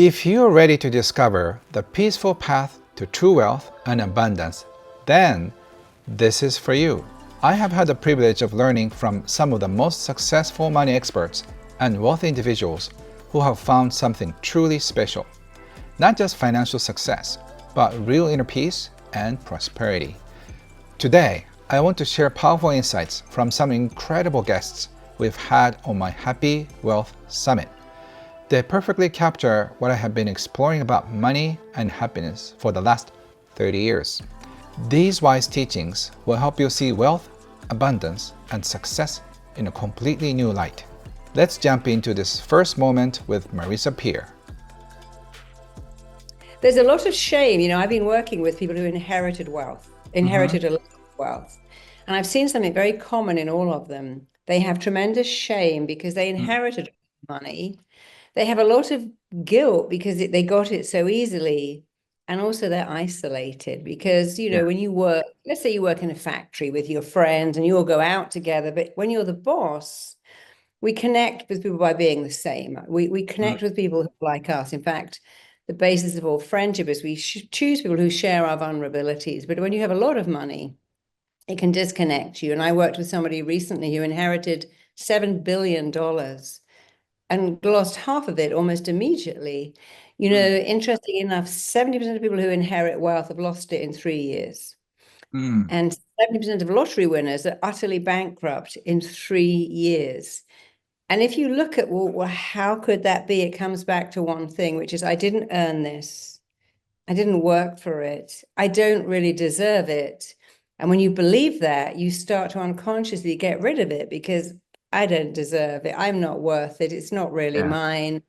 If you're ready to discover the peaceful path to true wealth and abundance, then this is for you. I have had the privilege of learning from some of the most successful money experts and wealthy individuals who have found something truly special. Not just financial success, but real inner peace and prosperity. Today, I want to share powerful insights from some incredible guests we've had on my Happy Wealth Summit. They perfectly capture what I have been exploring about money and happiness for the last 30 years. These wise teachings will help you see wealth, abundance, and success in a completely new light. Let's jump into this first moment with Marisa Peer. There's a lot of shame. I've been working with people who inherited a lot of wealth. And I've seen something very common in all of them. They have tremendous shame because they inherited money. They have a lot of guilt because they got it so easily. And also they're isolated because, when you work, let's say you work in a factory with your friends and you all go out together. But when you're the boss, we connect with people by being the same. We connect with people who are like us. In fact, the basis of all friendship is we choose people who share our vulnerabilities. But when you have a lot of money, it can disconnect you. And I worked with somebody recently who inherited $7 billion and lost half of it almost immediately. Interesting enough, 70% of people who inherit wealth have lost it in 3 years. And 70% of lottery winners are utterly bankrupt in 3 years. And if you look at, well, how could that be? It comes back to one thing, which is I didn't earn this. I didn't work for it. I don't really deserve it. And when you believe that, you start to unconsciously get rid of it because I don't deserve it. I'm not worth it. It's not really mine.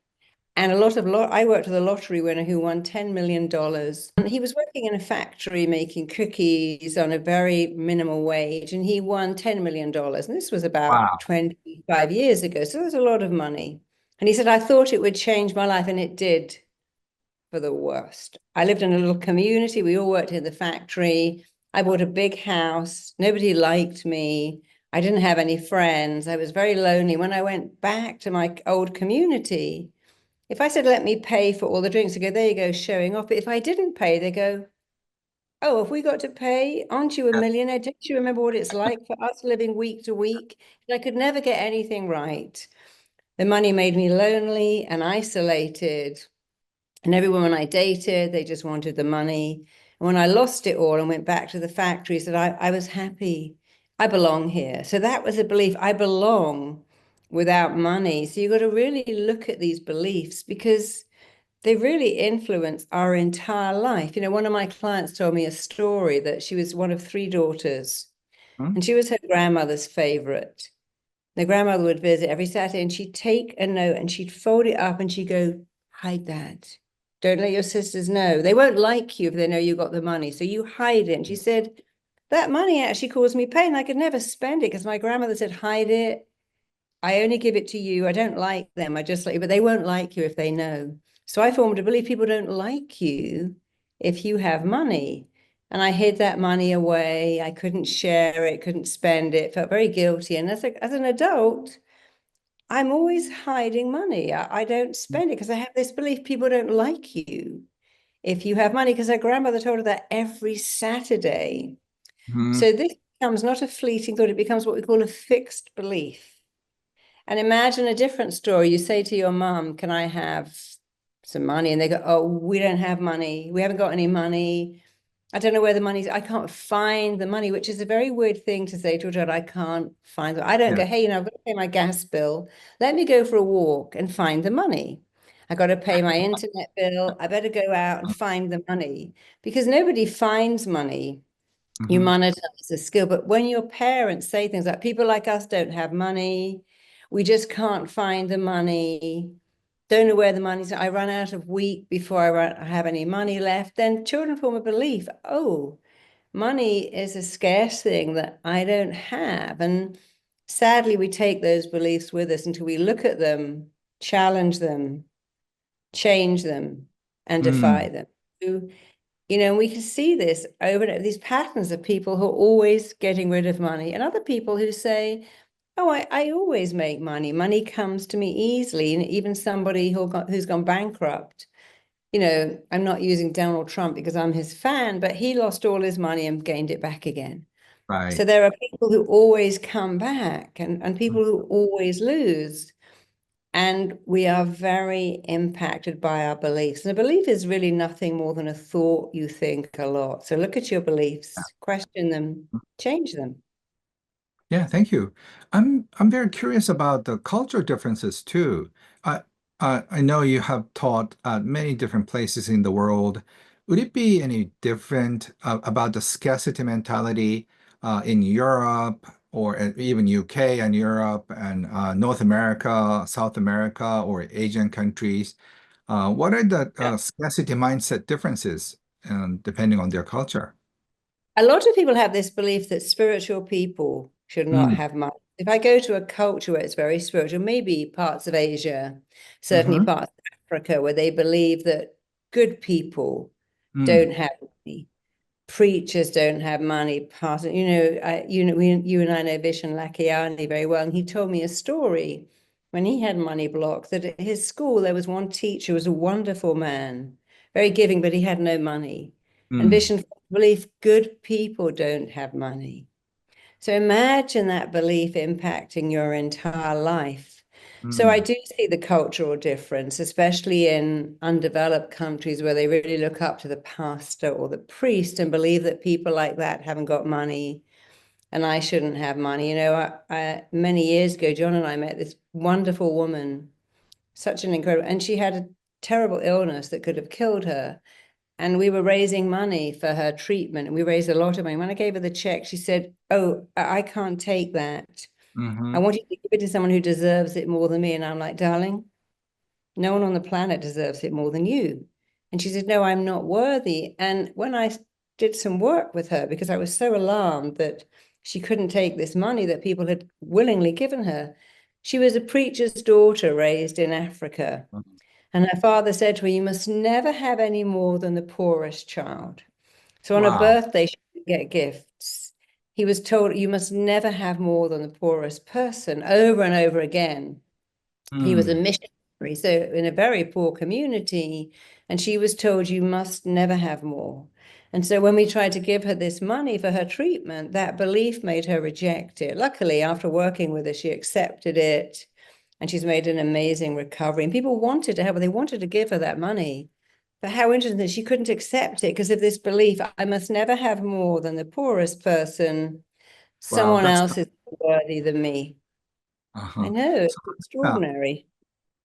And I worked with a lottery winner who won $10 million. And he was working in a factory making cookies on a very minimal wage, and he won $10 million. And this was about 25 years ago. So there's a lot of money. And he said, I thought it would change my life, and it did, for the worst. I lived in a little community. We all worked in the factory. I bought a big house. Nobody liked me. I didn't have any friends. I was very lonely. When I went back to my old community, if I said, let me pay for all the drinks, they go, there you go, showing off. But if I didn't pay, they go, oh, have we got to pay? Aren't you a millionaire? Don't you remember what it's like for us living week to week? And I could never get anything right. The money made me lonely and isolated. And every woman I dated, they just wanted the money. And when I lost it all and went back to the factories, that I was happy. I belong here. So that was a belief. I belong without money. So you've got to really look at these beliefs because they really influence our entire life. One of my clients told me a story that she was one of 3 daughters, and she was her grandmother's favorite. The grandmother would visit every Saturday, and she'd take a note and she'd fold it up and she'd go, hide that. Don't let your sisters know. They won't like you if they know you got the money. So you hide it. And she said, that money actually caused me pain. I could never spend it because my grandmother said, hide it. I only give it to you. I don't like them. I just like you, but they won't like you if they know. So I formed a belief people don't like you if you have money. And I hid that money away. I couldn't share it, couldn't spend it, felt very guilty. And as an adult, I'm always hiding money. I don't spend it because I have this belief people don't like you if you have money, because her grandmother told her that every Saturday. So this becomes not a fleeting thought, it becomes what we call a fixed belief. And imagine a different story. You say to your mom, can I have some money? And they go, oh, we don't have money. We haven't got any money. I don't know where the money's. I can't find the money, which is a very weird thing to say to a child. I can't find it. I don't go, hey, I've got to pay my gas bill. Let me go for a walk and find the money. I got to pay my internet bill. I better go out and find the money, because nobody finds money. You monetize the skill. But when your parents say things like, people like us don't have money, we just can't find the money, don't know where the money's, I run out of wheat before I have any money left, then children form a belief, oh, money is a scarce thing that I don't have. And sadly, we take those beliefs with us until we look at them, challenge them, change them, and defy them. We can see this over these patterns of people who are always getting rid of money, and other people who say, Oh, I always make money. Money comes to me easily. And even somebody who's gone bankrupt, I'm not using Donald Trump because I'm his fan, but he lost all his money and gained it back again. So Right. there are people who always come back and people who always lose. And we are very impacted by our beliefs. And a belief is really nothing more than a thought you think a lot. So look at your beliefs, question them, change them. Yeah, thank you. I'm very curious about the cultural differences too. I I know you have taught at many different places in the world. Would it be any different about the scarcity mentality in Europe or even UK and Europe and North America, South America, or Asian countries? What are the scarcity mindset differences depending on their culture? A lot of people have this belief that spiritual people should not Mm. have money. If I go to a culture where it's very spiritual, maybe parts of Asia, certainly Hmm. parts of Africa, where they believe that good people Mm. don't have money, preachers don't have money. You and I know Vishen Lakhiani very well, and he told me a story when he had money blocks that at his school there was one teacher who was a wonderful man, very giving, but he had no money. And Mm. Vishen believed good people don't have money. So imagine that belief impacting your entire life. So I Mm. do see the cultural difference, especially in undeveloped countries where they really look up to the pastor or the priest and believe that people like that haven't got money and I shouldn't have money. Many years ago, John and I met this wonderful woman, such an incredible, and she had a terrible illness that could have killed her. And we were raising money for her treatment, and we raised a lot of money. When I gave her the check, she said, "Oh, I can't take that. I Hmm. want you to give it to someone who deserves it more than me." And I'm like, "Darling, no one on the planet deserves it more than you." And she said, "No, I'm not worthy." And when I did some work with her, because I was so alarmed that she couldn't take this money that people had willingly given her, she was a preacher's daughter raised in Africa. And her father said to her, "You must never have any more than the poorest child." So on a Wow. birthday, she would get gifts. He was told, "You must never have more than the poorest person," over and over again. He was a Mm. missionary, so in a very poor community, and she was told, "You must never have more." And so when we tried to give her this money for her treatment, that belief made her reject it. Luckily, after working with her, she accepted it and she's made an amazing recovery. And people wanted to help her, they wanted to give her that money. But how interesting that she couldn't accept it because of this belief, I must never have more than the poorest person. Wow, Someone that's else is worthy than me. I uh-huh. know, So, it's yeah, extraordinary.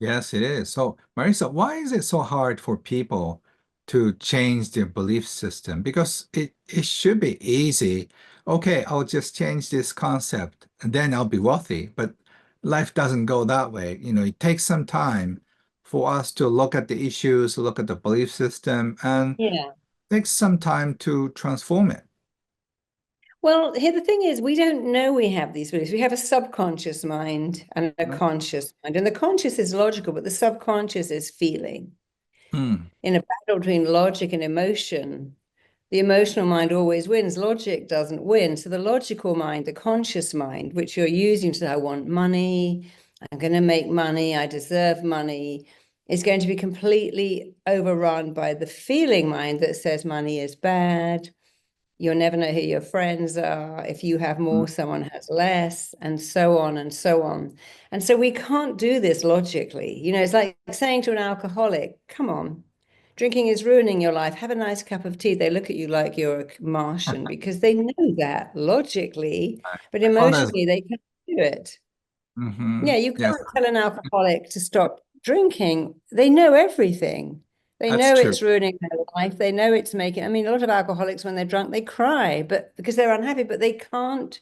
yes, it is. So, Marisa, why is it so hard for people to change their belief system? Because it should be easy. Okay, I'll just change this concept and then I'll be wealthy. But life doesn't go that way. It takes some time for us to look at the issues, look at the belief system, and Yeah. takes some time to transform it. Well, here the thing is, we don't know we have these beliefs. We have a subconscious mind and a Right? conscious mind. And the conscious is logical, but the subconscious is feeling. Hmm. In a battle between logic and emotion, the emotional mind always wins. Logic doesn't win. So the logical mind, the conscious mind, which you're using to say, "I want money, I'm going to make money, I deserve money," is going to be completely overrun by the feeling mind that says money is bad. You'll never know who your friends are. If you have more, someone has less, and so on and so on. And so we can't do this logically. It's like saying to an alcoholic, "Come on, drinking is ruining your life. Have a nice cup of tea." They look at you like you're a Martian because they know that logically, but I call that. emotionally they can't do it. Hmm. Yeah, you Yes, can't tell an alcoholic to stop drinking. They know everything. They that's know true. it's ruining their life. They know it's making, I mean, a lot of alcoholics, when they're drunk, they cry, but because they're unhappy, but they can't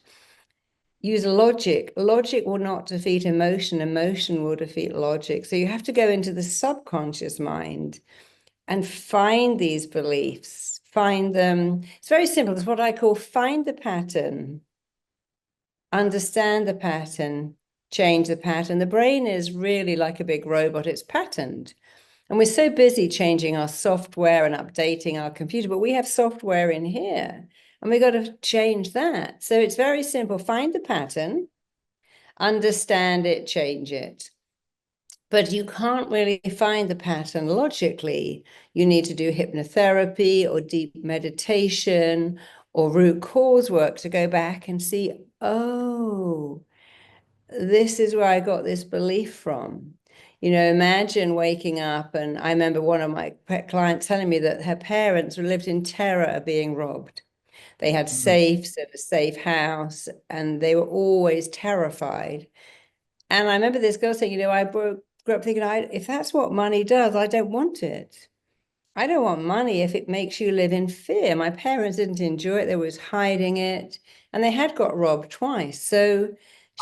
use logic. Logic will not defeat emotion. Emotion will defeat logic. So you have to go into the subconscious mind and find these beliefs, find them. It's very simple. It's what I call find the pattern, understand the pattern, change the pattern. The brain is really like a big robot, it's patterned. And we're so busy changing our software and updating our computer, but we have software in here and we got to change that. So it's very simple. Find the pattern, understand it, change it. But you can't really find the pattern logically. You need to do hypnotherapy or deep meditation or root cause work to go back and see, oh, this is where I got this belief from. Imagine waking up, and I remember one of my clients telling me that her parents lived in terror of being robbed. They had safes at a safe house, and they were always terrified. And I remember this girl saying, I grew up thinking, if that's what money does, I don't want it. I don't want money if it makes you live in fear. My parents didn't enjoy it. They was hiding it, and they had got robbed twice. So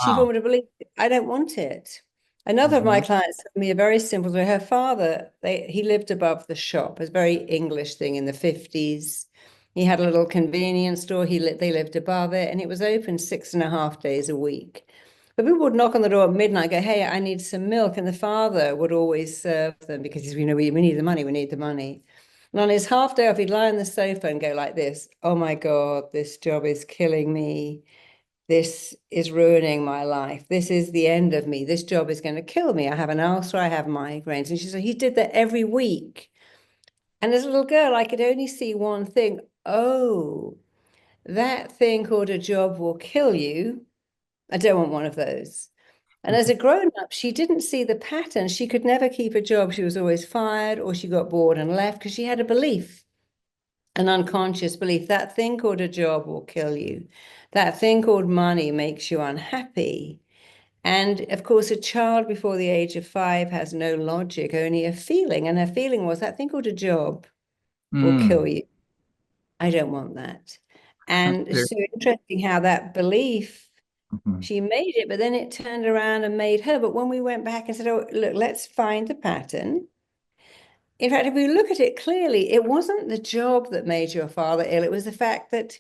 she Wow. formed a belief, I don't want it. Another of my clients told me a very simple story. Her father, he lived above the shop. It was a very English thing in the 50s. He had a little convenience store. They lived above it, and it was open 6.5 days a week. But people would knock on the door at midnight, go, hey, I need some milk. And the father would always serve them because we need the money, we need the money. And on his half day off, he'd lie on the sofa and go like this, oh my God, this job is killing me. This is ruining my life. This is the end of me. This job is going to kill me. I have an ulcer, I have migraines. And she said, he did that every week. And as a little girl, I could only see one thing. Oh, that thing called a job will kill you. I don't want one of those. And as a grown-up, she didn't see the pattern. She could never keep a job. She was always fired, or she got bored and left because she had a belief, an unconscious belief. That thing called a job will kill you. That thing called money makes you unhappy. And of course, a child before the age of 5 has no logic, only a feeling. And her feeling was that thing called a job will kill you. I don't want that. And it's so interesting how that belief, she made it, but then it turned around and made her. But when we went back and said, oh, look, let's find the pattern. In fact, if we look at it clearly, it wasn't the job that made your father ill. It was the fact that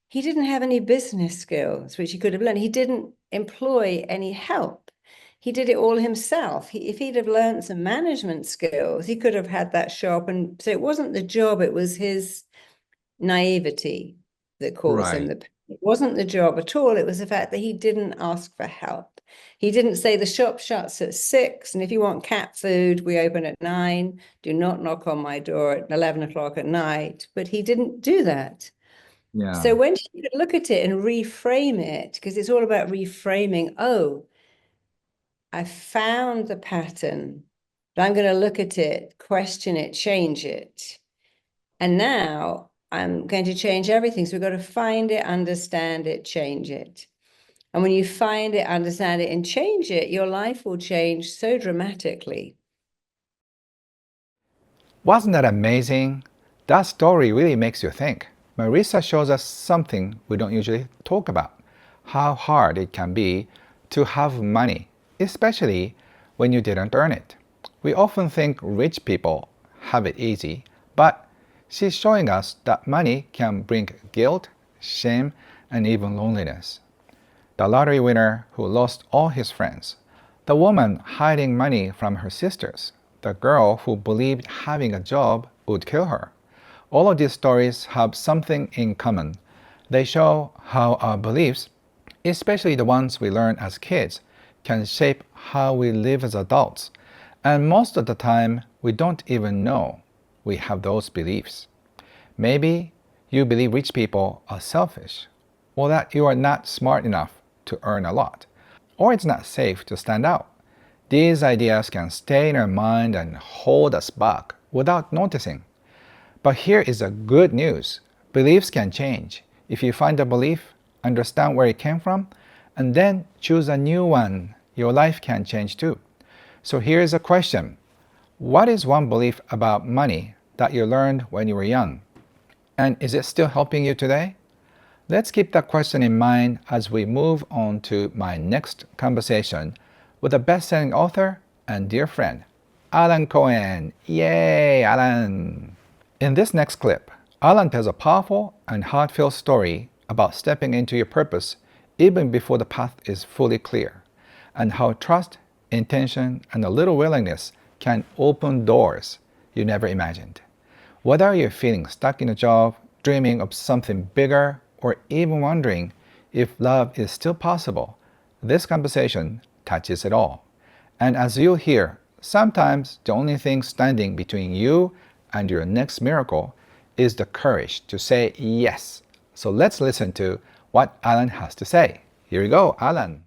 he didn't have any business skills, which he could have learned. He didn't employ any help. He did it all himself. If he'd have learned some management skills, he could have had that shop. And so it wasn't the job, it was his naivety that caused him the pain. It wasn't the job at all. It was the fact that he didn't ask for help. He didn't say the shop shuts at 6, and if you want cat food, we open at 9. Do not knock on my door at 11 o'clock at night. But he didn't do that. Yeah. So when she could look at it and reframe it, because it's all about reframing, oh, I found the pattern, but I'm going to look at it, question it, change it. And now I'm going to change everything. So we've got to find it, understand it, change it. And when you find it, understand it, and change it, your life will change so dramatically. Wasn't that amazing? That story really makes you think. Marisa shows us something we don't usually talk about, how hard it can be to have money, especially when you didn't earn it. We often think rich people have it easy, but she's showing us that money can bring guilt, shame, and even loneliness. The lottery winner who lost all his friends, the woman hiding money from her sisters, the girl who believed having a job would kill her. All of these stories have something in common. They show how our beliefs, especially the ones we learn as kids, can shape how we live as adults. And most of the time, we don't even know we have those beliefs. Maybe you believe rich people are selfish, or that you are not smart enough to earn a lot, or it's not safe to stand out. These ideas can stay in our mind and hold us back without noticing. But here is the good news. Beliefs can change. If you find a belief, understand where it came from, and then choose a new one, your life can change too. So here's a question. What is one belief about money that you learned when you were young? And is it still helping you today? Let's keep that question in mind as we move on to my next conversation with a best-selling author and dear friend, Alan Cohen. Yay, Alan! In this next clip, Alan tells a powerful and heartfelt story about stepping into your purpose even before the path is fully clear, and how trust, intention, and a little willingness can open doors you never imagined. Whether you're feeling stuck in a job, dreaming of something bigger, or even wondering if love is still possible, This conversation touches it all. And as you'll hear, sometimes the only thing standing between you and your next miracle is the courage to say yes. So let's listen to what Alan has to say. Here we go, Alan.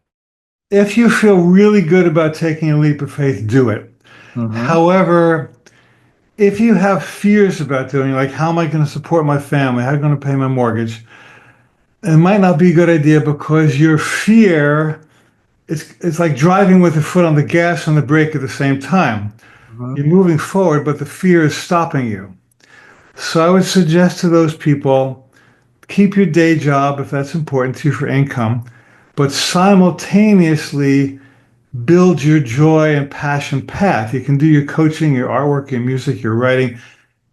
If you feel really good about taking a leap of faith, do it. Mm-hmm. However, if you have fears about doing, like, how am I going to support my family? How am I going to pay my mortgage? It might not be a good idea because your fear, it's like driving with the foot on the gas and the brake at the same time. Mm-hmm. You're moving forward, but the fear is stopping you. So I would suggest to those people, keep your day job if that's important to you for income, but simultaneously build your joy and passion path. You can do your coaching, your artwork, your music, your writing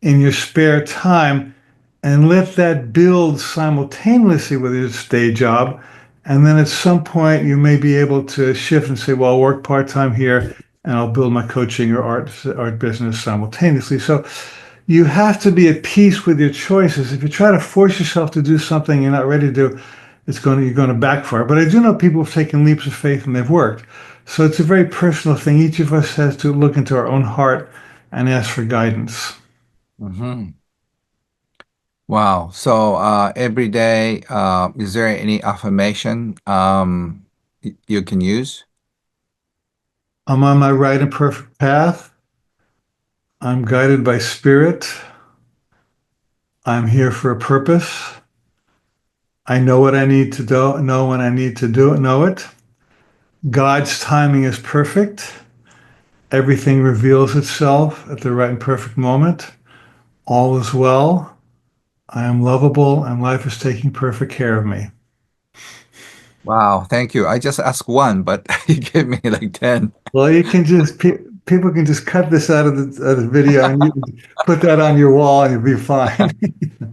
in your spare time and let that build simultaneously with your day job. And then at some point, you may be able to shift and say, well, I'll work part-time here and I'll build my coaching or art business simultaneously. So you have to be at peace with your choices. If you try to force yourself to do something you're not ready to do, you're going to backfire. But I do know people have taken leaps of faith and they've worked. So it's a very personal thing. Each of us has to look into our own heart and ask for guidance. Mm-hmm. Wow. So every day, is there any affirmation you can use? I'm on my right and perfect path. I'm guided by spirit. I'm here for a purpose. I know what I need to do, know when I need to do it, know it. God's timing is perfect. Everything reveals itself at the right and perfect moment. All is well. I am lovable and life is taking perfect care of me. Wow, thank you. I just asked one, but you gave me like 10. Well, you can just, people can just cut this out of the video and you can put that on your wall and you'll be fine.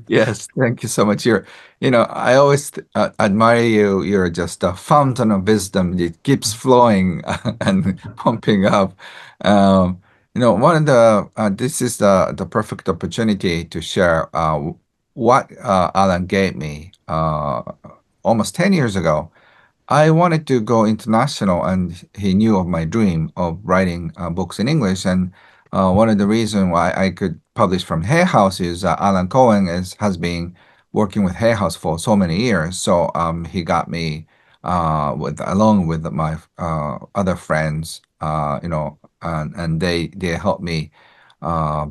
Yes, thank you so much. I always admire you. You're just a fountain of wisdom. It keeps flowing and pumping up. One of this is the perfect opportunity to share what Alan gave me almost 10 years ago. I wanted to go international, and he knew of my dream of writing books in English. And one of the reasons why I could publish from Hay House is Alan Cohen has been working with Hay House for so many years. So he got me along with my other friends, and they helped me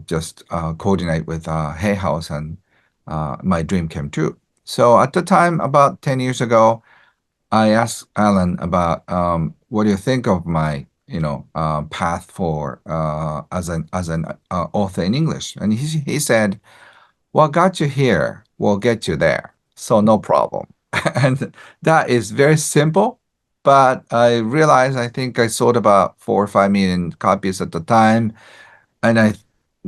just coordinate with Hay House, and my dream came true. So at the time, about 10 years ago, I asked Alan about what do you think of my path for as an author in English, and he said, "What got you here will get you there, so no problem." And that is very simple, but I realized I think I sold about 4 or 5 million copies at the time, and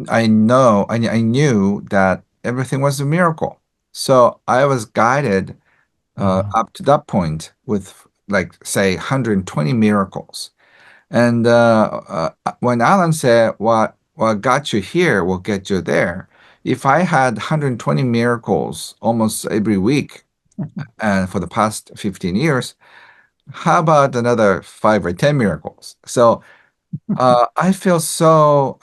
I knew that everything was a miracle. So I was guided Wow. up to that point with, like, say, 120 miracles. And when Alan said, what got you here will get you there, if I had 120 miracles almost every week and for the past 15 years, how about another 5 or 10 miracles? So I feel so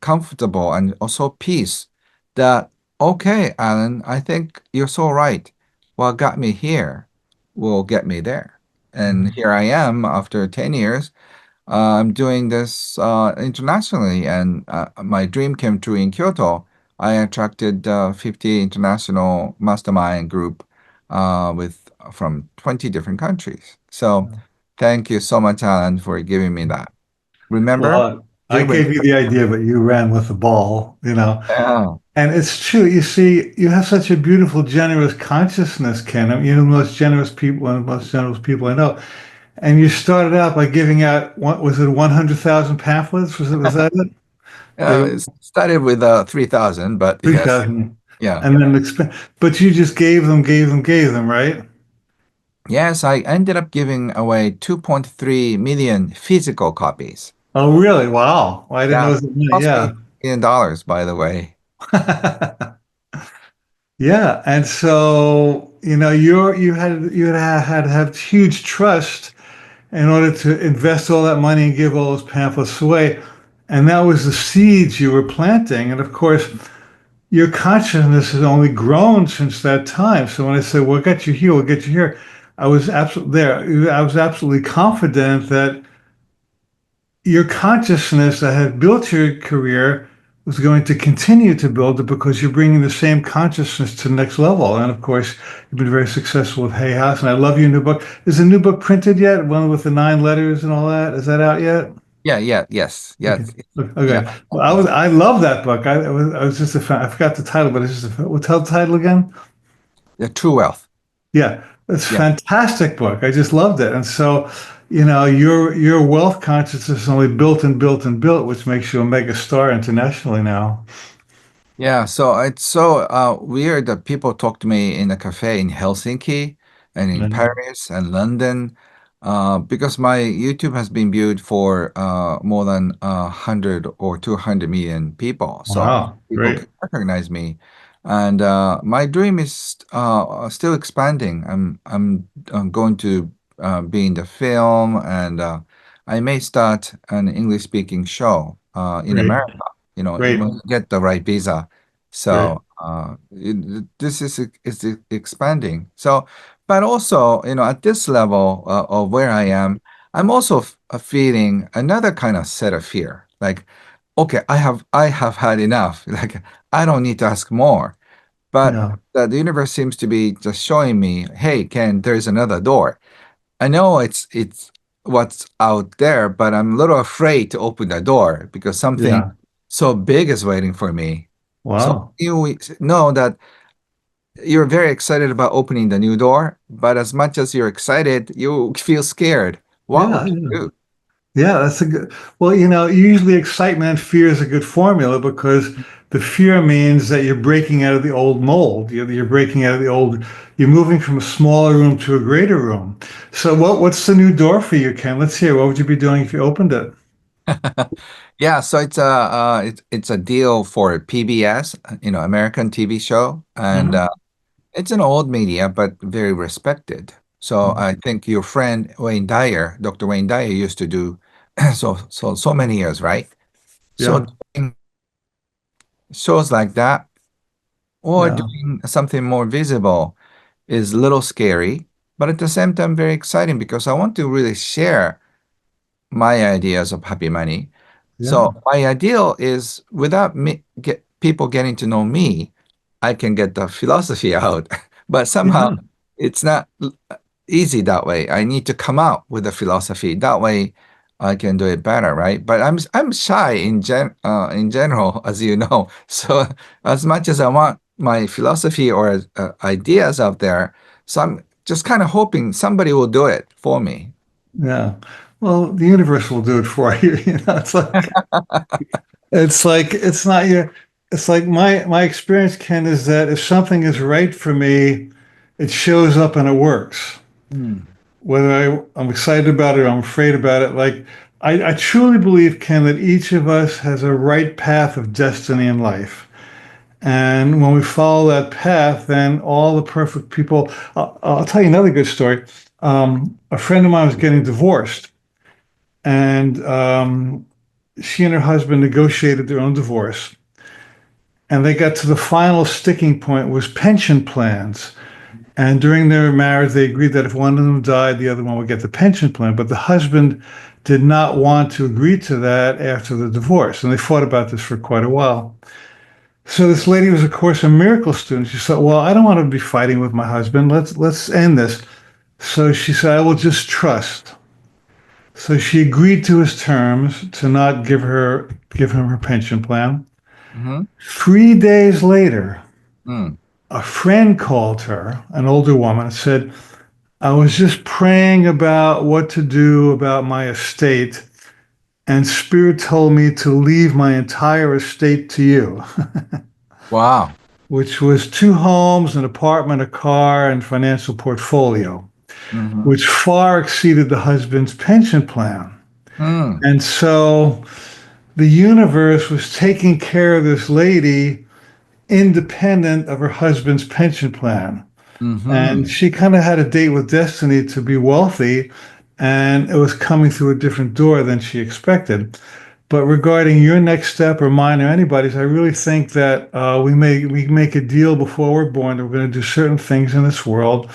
comfortable and also peace that, okay, Alan, I think you're so right. What got me here will get me there. And Mhm. here I am after 10 years. I'm doing this internationally, and my dream came true in Kyoto. I attracted 50 international mastermind group with from 20 different countries. So thank you so much, Alan, for giving me that. Remember? Well, Do I you gave you remember? the idea, but you ran with the ball, you know. Yeah. And it's true. You see, you have such a beautiful, generous consciousness, Ken. I mean, you're the most generous people, one of the most generous people I know. And you started out by giving out, what was it, 100,000 pamphlets? Was that it? It They, started with 3,000, but yes. 3,000. Yeah. And then, but you just gave them, right? Yes, I ended up giving away 2.3 million physical copies. Oh, really? Wow. Well, I didn't know Yeah. it was that many. Cost me Yeah. $1 million, by the way. Yeah. And so you had to have huge trust in order to invest all that money and give all those pamphlets away. And that was the seeds you were planting. And of course, your consciousness has only grown since that time. So when I said, "We'll get you here, we'll get you here," I was absolutely there. I was absolutely confident that your consciousness that had built your career was going to continue to build it because you're bringing the same consciousness to the next level. And of course, you've been very successful with Hay House. And I love your new book. Is the new book printed yet? One with the 9 letters and all that? Is that out yet? Yes. Okay. Yeah. Okay. Well, I love that book. I was just a fan. I forgot the title, but it's just tell the title again. The True Wealth. Yeah, it's a Yeah. fantastic book. I just loved it. And so, your wealth consciousness is only built and built and built, which makes you a mega star internationally now. Yeah, so it's so weird that people talk to me in a cafe in Helsinki and in Mhm. Paris and London because my YouTube has been viewed for more than 100 or 200 million people. So Wow, people great. can recognize me. And my dream is still expanding. I'm going to be in the film and I may start an English-speaking show in Great. America, Great. when you get the right visa. Great. So this is expanding. So, but also, at this level of where I am, I'm also feeling another kind of set of fear. Like, okay, I have had enough. Like, I don't need to ask more. But Yeah. the universe seems to be just showing me, hey, Ken, there's another door. I know it's what's out there, but I'm a little afraid to open the door because something Yeah. so big is waiting for me. So Wow. you know that you're very excited about opening the new door, but as much as you're excited, you feel scared. What Yeah. would you Yeah. do? Yeah, that's a good. Well, usually excitement and fear is a good formula because the fear means that you're breaking out of the old mold. You're breaking out of the old. You're moving from a smaller room to a greater room. So, what's the new door for you, Ken? Let's hear. What would you be doing if you opened it? Yeah, so it's a deal for PBS, American TV show, and Mhm. it's an old media, but very respected. So Mhm. I think your friend Wayne Dyer, Dr. Wayne Dyer, used to do so many years, right? So Yeah, doing shows like that or yeah, doing something more visible is a little scary, but at the same time very exciting because I want to really share my ideas of happy money. yeah, So my ideal is without people getting to know me, I can get the philosophy out. But somehow yeah, it's not easy that way. I need to come out with a philosophy. That way I can do it better, right? But I'm shy in general, as you know. So as much as I want my philosophy or ideas out there, so I'm just kind of hoping somebody will do it for me. yeah. Well, the universe will do it for you. It's not your. It's like my experience, Ken, is that if something is right for me, it shows up and it works. Hmm. Whether I'm excited about it or I'm afraid about it. Like, I truly believe, Ken, that each of us has a right path of destiny in life. And when we follow that path, then all the perfect people. I'll tell you another good story. A friend of mine was getting divorced, and she and her husband negotiated their own divorce. And they got to the final sticking point was pension plans. And during their marriage, they agreed that if one of them died, the other one would get the pension plan. But the husband did not want to agree to that after the divorce. And they fought about this for quite a while. So this lady was, of course, a miracle student. She said, "Well, I don't want to be fighting with my husband. Let's end this." So she said, "I will just trust." So she agreed to his terms to not give him her pension plan. Mm-hmm. 3 days later, Mm. a friend called her, an older woman, and said, "I was just praying about what to do about my estate, and Spirit told me to leave my entire estate to you," Wow. which was 2 homes, an apartment, a car, and financial portfolio, Mm-hmm. which far exceeded the husband's pension plan. Mm. And so the universe was taking care of this lady independent of her husband's pension plan. And Mm-hmm. she kind of had a date with destiny to be wealthy, and it was coming through a different door than she expected. But regarding your next step or mine or anybody's, I really think that we make a deal before we're born that we're going to do certain things in this world.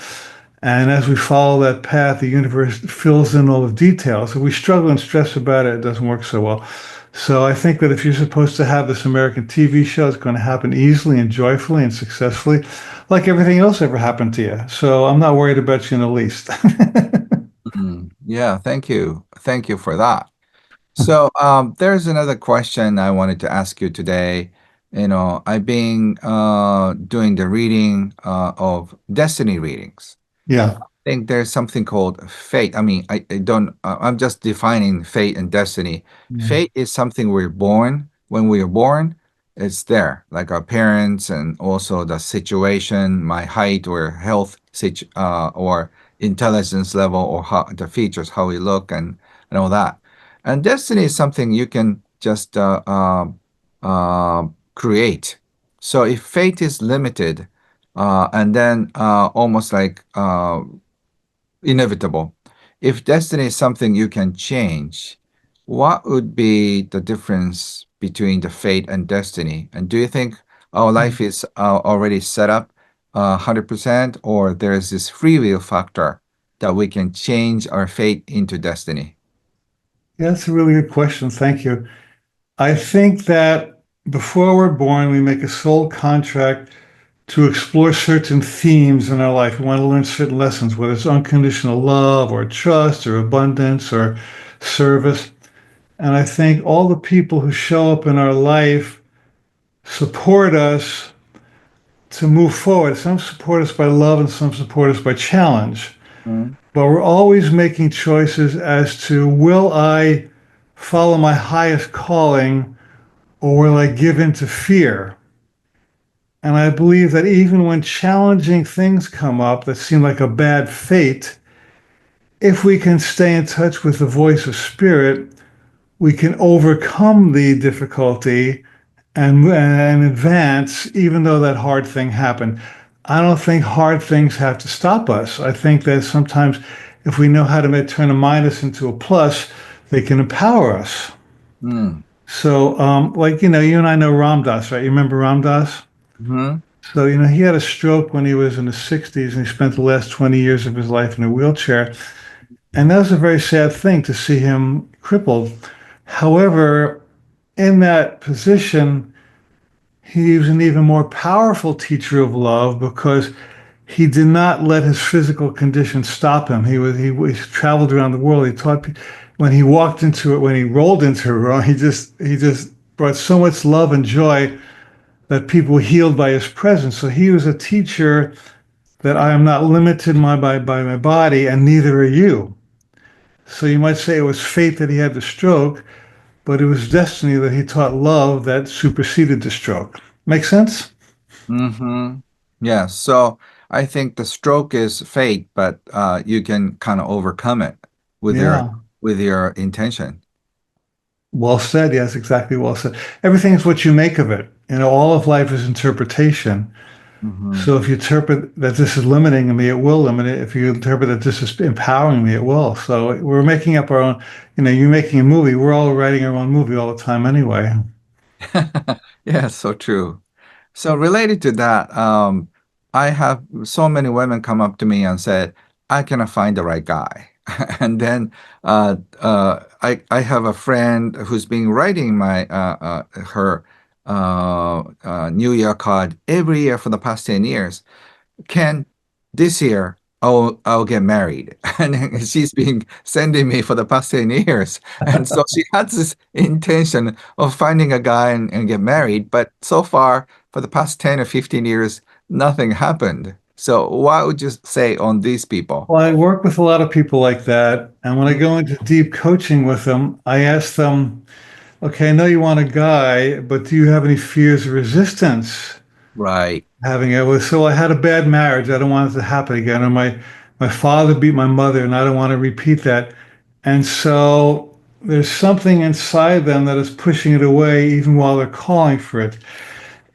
And as we follow that path, the universe fills in all the details. If we struggle and stress about it, it doesn't work so well. So I think that if you're supposed to have this American TV show, it's going to happen easily and joyfully and successfully, like everything else ever happened to you. So I'm not worried about you in the least. Yeah, thank you. Thank you for that. So, there's another question I wanted to ask you today. I've been doing the reading of destiny readings. Yeah. Think there's something called fate. I mean, I don't, I'm just defining fate and destiny. Mm. Fate is something we're born. When we are born, it's there, like our parents and also the situation, my height or health, or intelligence level, or how the features, how we look, and all that. And destiny is something you can just create. So if fate is limited, and then almost like inevitable. If destiny is something you can change, what would be the difference between the fate and destiny? And do you think our life is already set up 100%, or there's this free will factor that we can change our fate into destiny? Yeah, that's a really good question. Thank you. I think that before we're born, we make a soul contract to explore certain themes in our life. We want to learn certain lessons, whether it's unconditional love or trust or abundance or service. And I think all the people who show up in our life support us to move forward. Some support us by love and some support us by challenge. Mm, But we're always making choices as to will I follow my highest calling or will I give in to fear? And I believe that even when challenging things come up that seem like a bad fate, if we can stay in touch with the voice of spirit, we can overcome the difficulty and advance, even though that hard thing happened. I don't think hard things have to stop us. I think that sometimes if we know how to turn a minus into a plus, they can empower us. mm, So, like, you and I know Ram Dass, right? You remember Ram Dass? mhm, So, he had a stroke when he was in his 60s and he spent the last 20 years of his life in a wheelchair. And that was a very sad thing to see him crippled. However, in that position, he was an even more powerful teacher of love because he did not let his physical condition stop him. He traveled around the world. He taught when he walked into it, when he rolled into it, he just brought so much love and joy that people were healed by his presence. So he was a teacher that I am not limited by my body, and neither are you. So you might say it was fate that he had the stroke, but it was destiny that he taught love that superseded the stroke. Make sense? mm-hmm. Yeah, so I think the stroke is fate, but you can kind of overcome it with your Yeah. with your intention. Well said. Yes, exactly. Well said. Everything is what you make of it. All of life is interpretation. Mm-hmm. So if you interpret that this is limiting me, it will limit it. If you interpret that this is empowering me, it will. So we're making up our own, you're making a movie. We're all writing our own movie all the time anyway. Yeah, so true. So related to that, I have so many women come up to me and said, "I cannot find the right guy." And then I have a friend who's been writing my her New Year card every year for the past 10 years. Ken, this year I'll get married. And she's been sending me for the past 10 years. And so she has this intention of finding a guy and get married, but so far for the past 10 or 15 years, nothing happened. So what would you say on these people? Well, I work with a lot of people like that. And when I go into deep coaching with them, I ask them, okay, I know you want a guy, but do you have any fears or resistance Right. having it? So I had a bad marriage. I don't want it to happen again. Or my father beat my mother, and I don't want to repeat that. And so there's something inside them that is pushing it away, even while they're calling for it.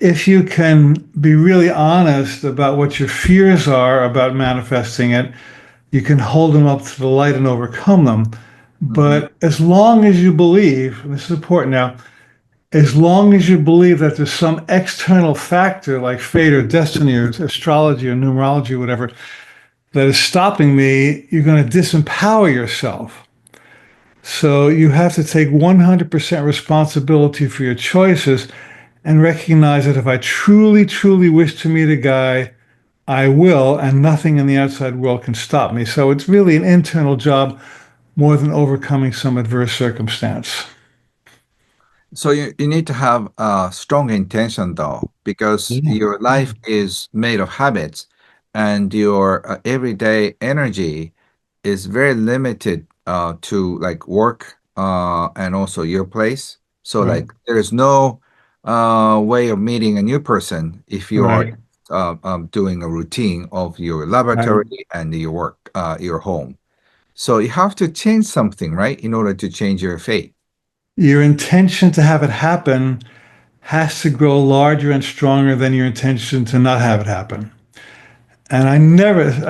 if you can be really honest about what your fears are about manifesting it, you can hold them up to the light and overcome them. Mhm. But as long as you believe, and this is important now, as long as you believe that there's some external factor like fate or destiny or astrology or numerology or whatever that is stopping me, you're going to disempower yourself. So you have to take 100% responsibility for your choices and recognize that if I truly, truly wish to meet a guy, I will, and nothing in the outside world can stop me. So it's really an internal job more than overcoming some adverse circumstance. So you need to have a strong intention though, because Yeah. your life is made of habits and your everyday energy is very limited to like work and also your place. So Right. like there is no way of meeting a new person if you are Right. doing a routine of your Right. laboratory and your work, your home. So you have to change something, right, in order to change your fate. Your intention to have it happen has to grow larger and stronger than your intention to not have it happen. And I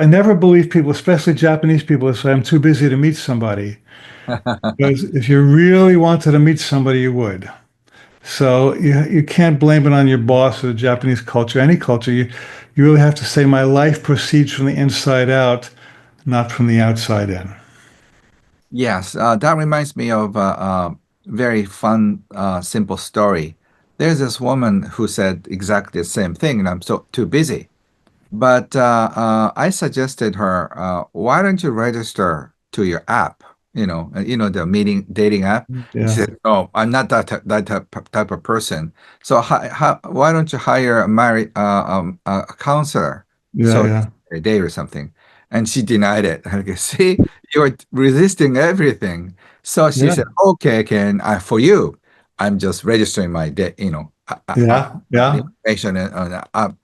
never believe people, especially Japanese people, say I'm too busy to meet somebody. Because if you really wanted to meet somebody, you would. So you can't blame it on your boss or the Japanese culture, any culture. You really have to say my life proceeds from the inside out, not from the outside in. Yes, that reminds me of a very fun, simple story. There's this woman who said exactly the same thing, and I'm so too busy. But I suggested her, why don't you register to your app? The meeting dating app. She Yeah, said, "Oh, I'm not that type of person. So why don't you hire a counselor yeah, so yeah, a day or something?" And she denied it. Okay, see, you're resisting everything. So she yeah, said, "Okay, Ken, for you, I'm just registering my day, yeah, yeah, information on the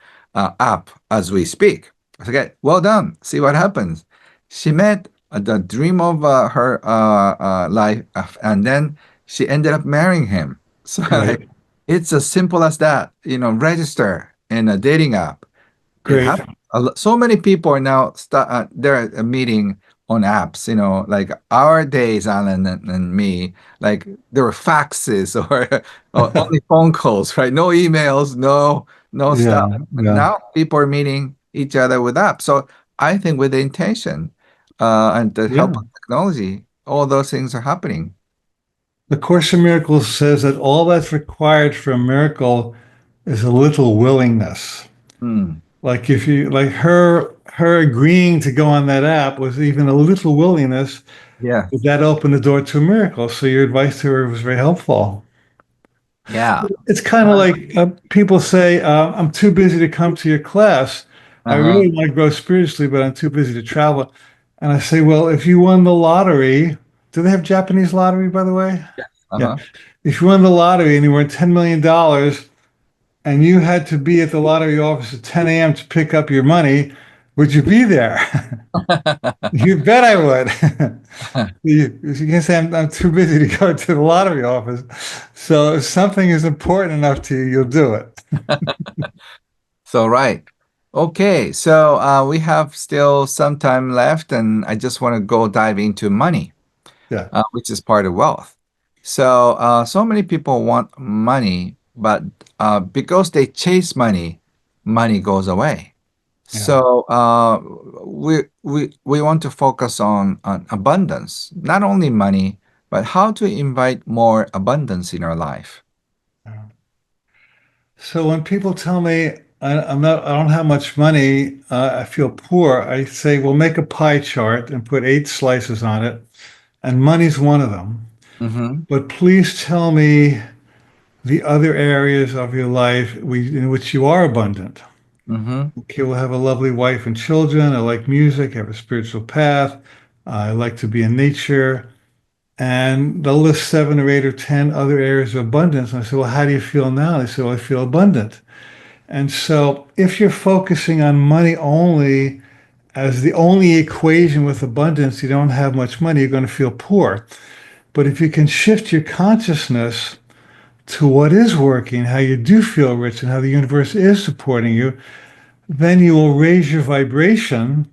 app as we speak." I said, "Okay, well done. See what happens." She met the dream of her life, and then she ended up marrying him. So like, right. it's as simple as that. Register in a dating app. It Great. happens. So many people are now they're meeting on apps. Like our days, Alan and me. Like there were faxes or only phone calls, right? No emails, no stuff. Yeah, And yeah, now people are meeting each other with apps. So I think with the intention and the help yeah. of technology, all those things are happening. The Course in Miracles says that all that's required for a miracle is a little willingness. Hmm. Like if you like her agreeing to go on that app was even a little willingness, Yeah. would that open the door to a miracle? So your advice to her was very helpful. Yeah. It's kind of like people say, I'm too busy to come to your class. I Uh-huh. really want to grow spiritually, but I'm too busy to travel. And I say, well, if you won the lottery, do they have Japanese lottery, by the way? Yeah. Uh-huh. If you won the lottery and you won $10 million and you had to be at the lottery office at 10 a.m. to pick up your money, would you be there? You bet I would. You can say I'm too busy to go to the lottery office. So if something is important enough to you, you'll do it. So, right. Okay. So, we have still some time left, and I just want to go dive into money, Yeah, which is part of wealth. So many people want money, but because they chase money, money goes away. yeah. So, we want to focus on abundance, not only money, but how to invite more abundance in our life. Yeah. So when people tell me I don't have much money, I feel poor, I say, well, make a pie chart and put 8 slices on it, and money's one of them. Mm-hmm. But please tell me the other areas of your life in which you are abundant. Mm-hmm. Okay, we'll have a lovely wife and children. I like music, I have a spiritual path. I like to be in nature. And they'll list 7 or 8 or 10 other areas of abundance. And I say, well, how do you feel now? They say, well, I feel abundant. And so if you're focusing on money only as the only equation with abundance, you don't have much money, you're going to feel poor. But if you can shift your consciousness to what is working, how you do feel rich, and how the universe is supporting you, then you will raise your vibration.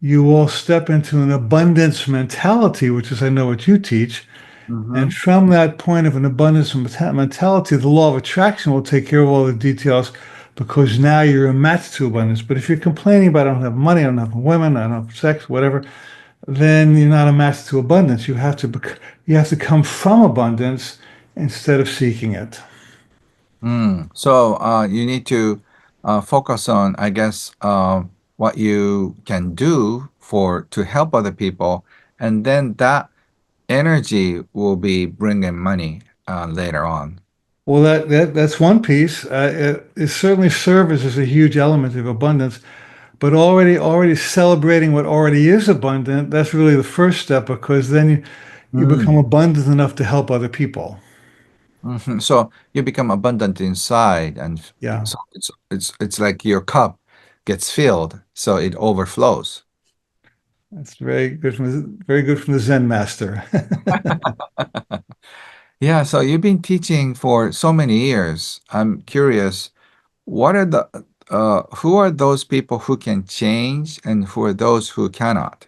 You will step into an abundance mentality, which is, I know, what you teach. And Mm-hmm. from that point of an abundance mentality, the law of attraction will take care of all the details because now you're a match to abundance. But if you're complaining about, I don't have money, I don't have women, I don't have sex, whatever, then you're not a match to abundance. You have to come from abundance instead of seeking it. So you need to focus on, I guess, what you can do for to help other people, and then that energy will be bringing money later on. Well, that's one piece. It certainly service is a huge element of abundance, but already celebrating what already is abundant, that's really the first step because then you become Mm. abundant enough to help other people. So you become abundant inside, and Yeah, so it's like your cup gets filled, so it overflows. that's very good from the Zen master. Yeah, so you've been teaching for so many years. I'm curious, what are the who are those people who can change and who are those who cannot?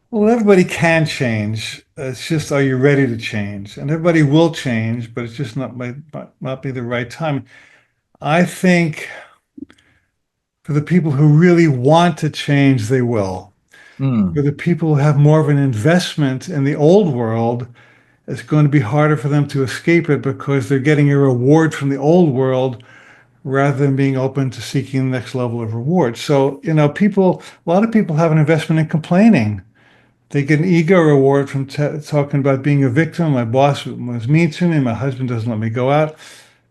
Well, everybody can change. It's just, are you ready to change? And everybody will change, but it's just might not be the right time. I think for the people who really want to change, they will. For Mm, the people who have more of an investment in the old world, it's going to be harder for them to escape it because they're getting a reward from the old world rather than being open to seeking the next level of reward. So, a lot of people have an investment in complaining. They get an ego reward from talking about being a victim. My boss was mean to me. My husband doesn't let me go out.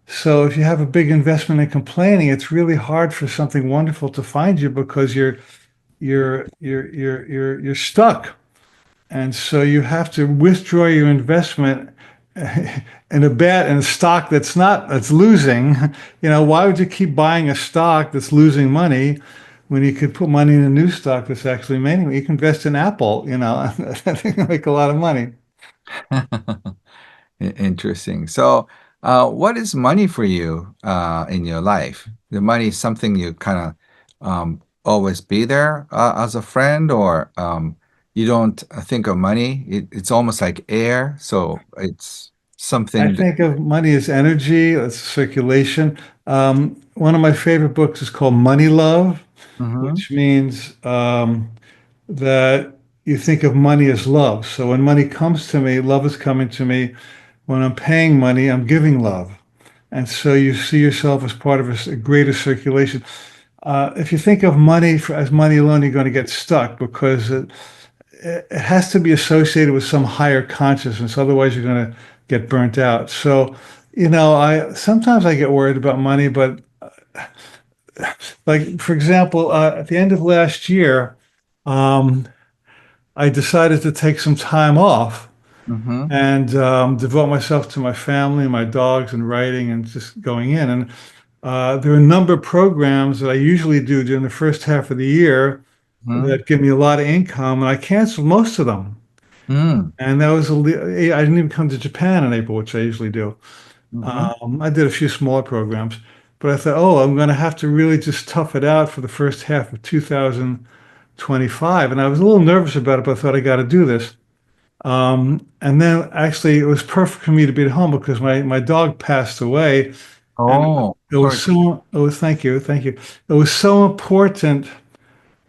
So if you have a big investment in complaining, it's really hard for something wonderful to find you because you're stuck. And so you have to withdraw your investment in a stock that's losing. Why would you keep buying a stock that's losing money when you could put money in a new stock that's actually making money? You can invest in Apple, I think you make a lot of money. Interesting. So, what is money for you in your life? The money is something you kind of always be there as a friend, or you don't think of money. It's almost like air, so it's I something that. think of money as energy, as circulation. One of my favorite books is called Money Love, Mhm. which means that you think of money as love. So when money comes to me, love is coming to me. When I'm paying money, I'm giving love. And so you see yourself as part of a greater circulation. If you think of money as money alone, you're going to get stuck because it has to be associated with some higher consciousness. Otherwise, you're going to get burnt out. So, I sometimes I get worried about money, but like for example, at the end of last year, um, I decided to take some time off Mhm. and devote myself to my family and my dogs and writing and just going in. And there are a number of programs that I usually do during the first half of the year Mhm. that give me a lot of income, and I canceled most of them. Mm. And I didn't even come to Japan in April, which I usually do. Mhm. I did a few smaller programs, but I thought, oh, I'm going to have to really just tough it out for the first half of 2025. And I was a little nervous about it, but I thought I got to do this. And then actually, it was perfect for me to be at home because my dog passed away, and Oh, sorry. thank you, thank you. It was so important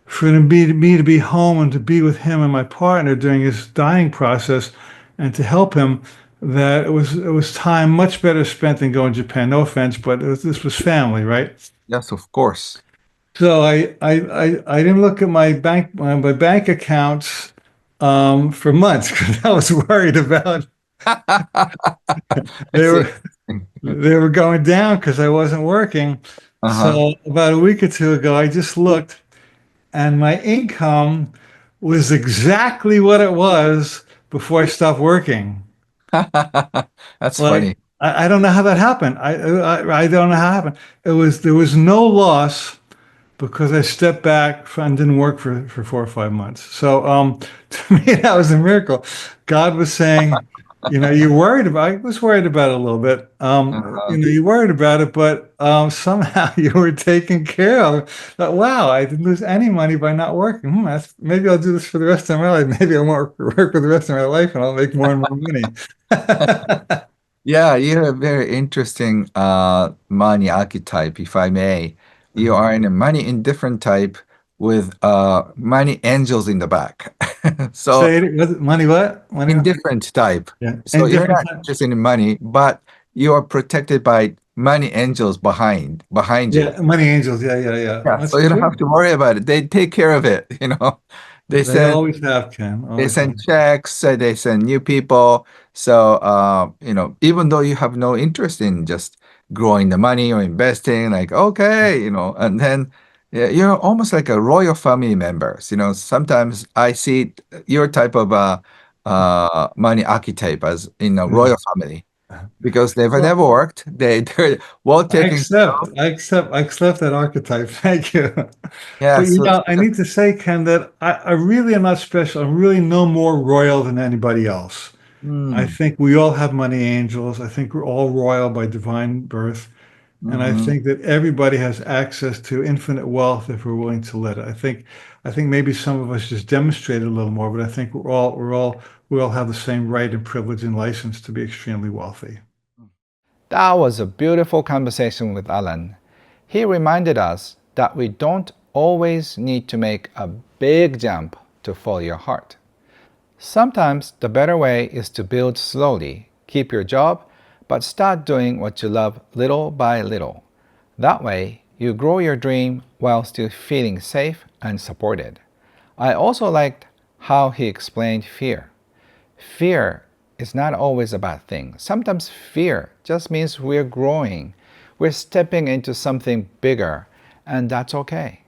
for me to be home and to be with him and my partner during his dying process and to help him that it was time much better spent than going to Japan. No offense, but this was family, right? Yes, of course. So I didn't look at my bank accounts for months because I was worried about I they see. were they were going down because I wasn't working. Uh-huh. So about a week or two ago, I just looked and my income was exactly what it was before I stopped working. That's Like funny. I don't know how that happened. I don't know how it happened. There was no loss because I stepped back and didn't work for 4 or 5 months. So to me that was a miracle. God was saying, You worried about, I was worried about it a little bit. Uh-huh. You worried about it, but somehow you were taken care of. Like, wow, I didn't lose any money by not working. Maybe I'll do this for the rest of my life. Maybe I won't work for the rest of my life and I'll make more and more money. Yeah, you're a very interesting money archetype, if I may. You Mhm. are in a money indifferent type with money angels in the back. So Was it money what? Money what? indifferent type. Yeah. So And you're different not time. interested in money, but you are protected by money angels behind you. Yeah, money angels. Yeah, yeah, yeah. Yeah, so That's you don't have true. to worry about it. They take care of it, you know. They They send always have, Ken. they Always have. send checks, they send new people. So, even though you have no interest in just growing the money or investing, like, okay, and then yeah, you're almost like a royal family members. Sometimes I see your type of money archetype as in a Yeah. royal family because they've Well, never worked. They're well taken care of. I accept that archetype. Thank you. Yeah, But so I need to say, Ken, that I really am not special. I'm really no more royal than anybody else. I mm, think we all have money angels. I think we're all royal by divine birth. And I mhm. think that everybody has access to infinite wealth if we're willing to let it. I think maybe some of us just demonstrate it a little more, but I think we all have the same right and privilege and license to be extremely wealthy. That was a beautiful conversation with Alan. He reminded us that we don't always need to make a big jump to follow your heart. Sometimes the better way is to build slowly, keep your job, but start doing what you love little by little. That way, you grow your dream while still feeling safe and supported. I also liked how he explained fear. Fear is not always a bad thing. Sometimes fear just means we're growing, we're stepping into something bigger, and that's okay.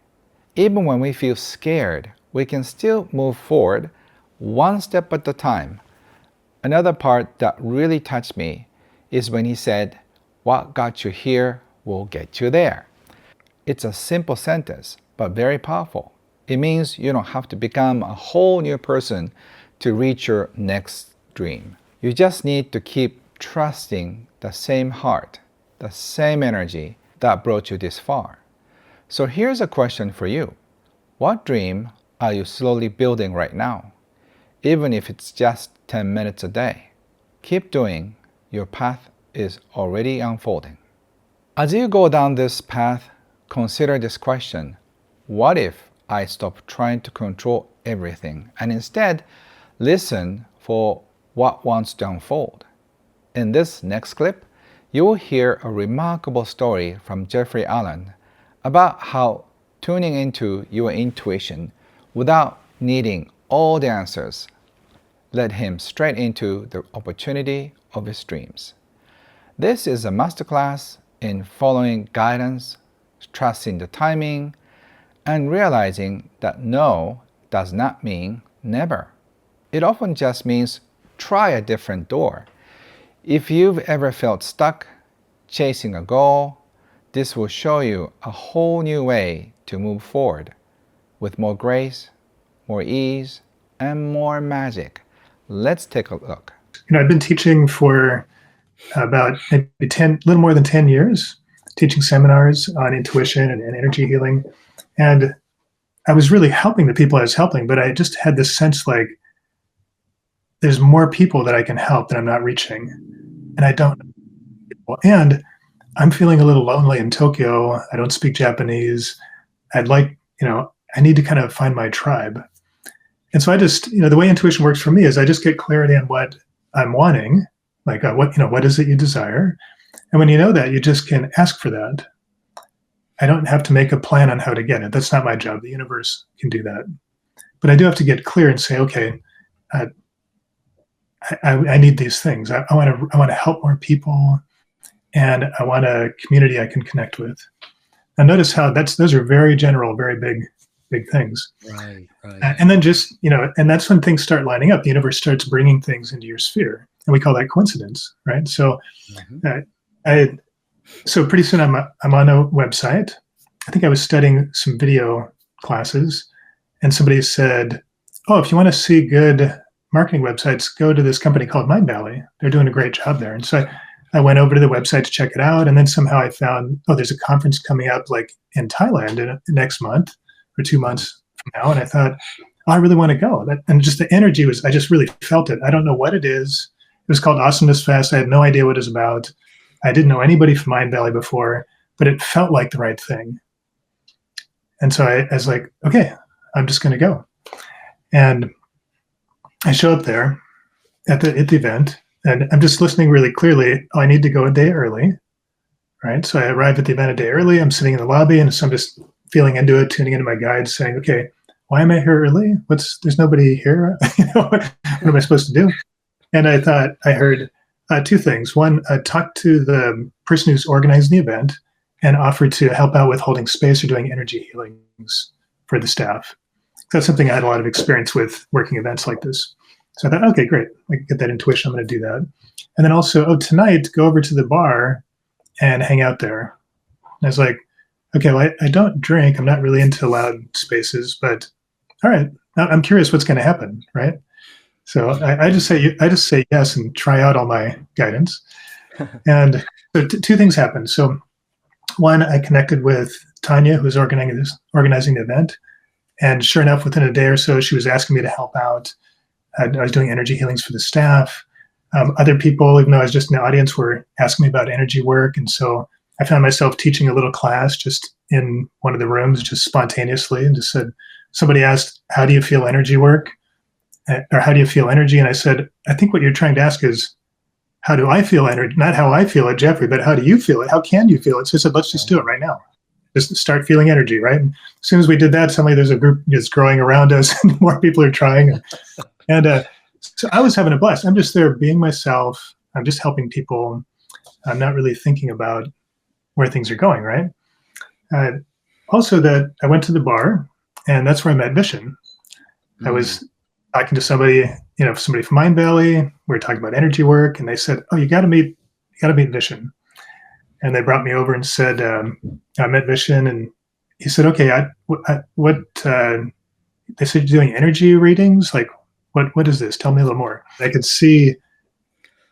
Even when we feel scared, we can still move forward one step at a time. Another part that really touched me is when he said, "What got you here will get you there." It's a simple sentence, but very powerful. It means you don't have to become a whole new person to reach your next dream. You just need to keep trusting the same heart, the same energy that brought you this far. So here's a question for you. What dream are you slowly building right now? Even if it's just 10 minutes a day. Keep doing. Your path is already unfolding. As you go down this path, consider this question. What if I stop trying to control everything and instead listen for what wants to unfold? In this next clip, you will hear a remarkable story from Jeffrey Allen about how tuning into your intuition without needing all the answers led him straight into the opportunity of his dreams. This is a masterclass in following guidance, trusting the timing, and realizing that no does not mean never. It often just means try a different door. If you've ever felt stuck chasing a goal, this will show you a whole new way to move forward with more grace, more ease, and more magic. Let's take a look. I've been teaching for about maybe 10, little more than 10 years, teaching seminars on intuition and energy healing. And I was really helping the people I was helping, but I just had this sense like there's more people that I can help that I'm not reaching. And I don't. And I'm feeling a little lonely in Tokyo. I don't speak Japanese. I'd like, I need to kind of find my tribe. And so I just, the way intuition works for me is I just get clarity on what I'm wanting, like what is it you desire? And when you know that, you just can ask for that. I don't have to make a plan on how to get it. That's not my job. The universe can do that. But I do have to get clear and say, okay, I need these things. I want to help more people, and I want a community I can connect with. And notice how those are very general, very big things. Right. And then just, and that's when things start lining up. The universe starts bringing things into your sphere, and we call that coincidence, right? So, so pretty soon I'm on a website. I think I was studying some video classes, and somebody said, "Oh, if you want to see good marketing websites, go to this company called Mind Valley. They're doing a great job there. And so I went over to the website to check it out. And then somehow I found, oh, there's a conference coming up like in Thailand next month or 2 months from now. And I thought, oh, I really want to go. And just the energy I just really felt it. I don't know what it is. It was called Awesomeness Fest. I had no idea what it was about. I didn't know anybody from Mind Valley before, but it felt like the right thing. And so I was like, okay, I'm just going to go. And I show up there at the event, and I'm just listening really clearly. Oh, I need to go a day early, right? So I arrive at the event a day early. I'm sitting in the lobby, and so I'm just feeling into it, tuning into my guides, saying, okay, why am I here early? There's nobody here. What am I supposed to do? And I thought I heard two things. One, talk to the person who's organizing the event and offer to help out with holding space or doing energy healings for the staff. That's something I had a lot of experience with, working events like this. So I thought, okay, great. I get that intuition. I'm going to do that. And then also, tonight, go over to the bar and hang out there. And I was like, okay, well, I don't drink. I'm not really into loud spaces, but all right, I'm curious what's going to happen, right? So I just say yes and try out all my guidance. And so two things happened. So one, I connected with Tanya, who's organizing the event. And sure enough, within a day or so, she was asking me to help out. I was doing energy healings for the staff. Other people, even though I was just in the audience, were asking me about energy work. And so I found myself teaching a little class just in one of the rooms, just spontaneously, and just said, somebody asked, how do you feel energy work? Or how do you feel energy? And I said, I think what you're trying to ask is, how do I feel energy? Not how I feel it, Jeffrey, but how do you feel it? How can you feel it? So I said, let's just do it right now. Just start feeling energy, right? And as soon as we did that, suddenly there's a group that's growing around us and more people are trying. And so I was having a blast. I'm just there being myself. I'm just helping people. I'm not really thinking about where things are going, right? Also that I went to the bar, and that's where I met Vishen. I was talking to somebody from Mind Valley. We were talking about energy work, and they said, oh, you got to meet Vishen. And they brought me over and said, I met Vishen, and he said, okay, they said you're doing energy readings? Like, what is this? Tell me a little more. I could see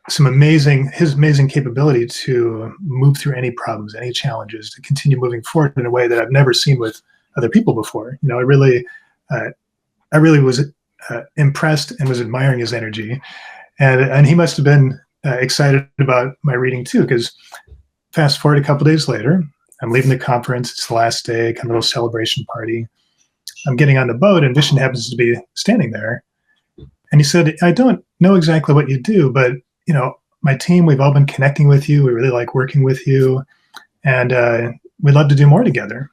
his amazing capability to move through any problems, any challenges, to continue moving forward in a way that I've never seen with other people before. I really was impressed and was admiring his energy. And he must have been excited about my reading too, because fast forward a couple days later, I'm leaving the conference. It's the last day, kind of a little celebration party. I'm getting on the boat, and Vishen happens to be standing there. And he said, I don't know exactly what you do, but my team, we've all been connecting with you. We really like working with you, and we'd love to do more together.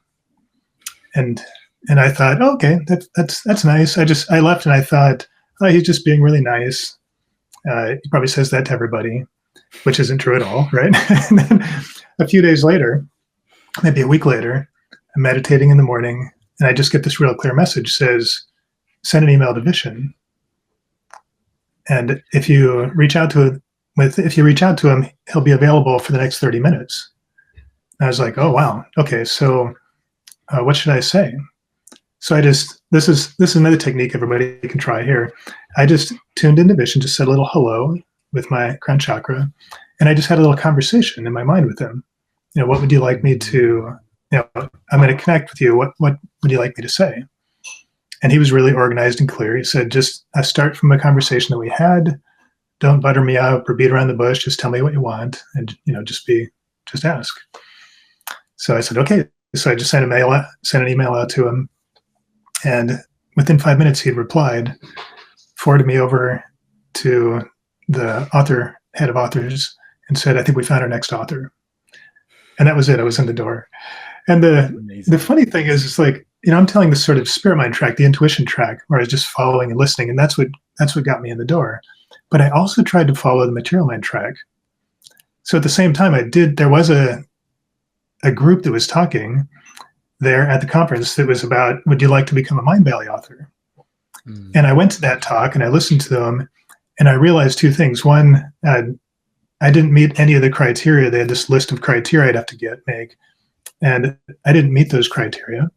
And I thought, oh, okay, that's nice. I left, and I thought, oh, he's just being really nice. He probably says that to everybody, which isn't true at all, right? And then a few days later, maybe a week later, I'm meditating in the morning, and I just get this real clear message, says, send an email to Vishen. And if you reach out to him, he'll be available for the next 30 minutes. And I was like, oh, wow. Okay. So what should I say? So this is another technique everybody can try here. I just tuned into Vishen, just said a little hello with my crown chakra. And I just had a little conversation in my mind with him. What would you like me to, I'm going to connect with you. What would you like me to say? And he was really organized and clear. He said, just start from a conversation that we had. Don't butter me up or beat around the bush. Just tell me what you want. And, just ask. So I said, okay. So I just sent an email out to him. And within 5 minutes, he had replied, forwarded me over to the head of authors, and said, I think we found our next author. And that was it. I was in the door. And the funny thing is, it's like, I'm telling this sort of spirit mind track, the intuition track, where I was just following and listening. And that's what got me in the door. But I also tried to follow the material mind track. So at the same time, there was a group that was talking there at the conference that was about, would you like to become a Mind Valley author? And I went to that talk and I listened to them, and I realized two things. One, I didn't meet any of the criteria. They had this list of criteria I'd have to make, and I didn't meet those criteria.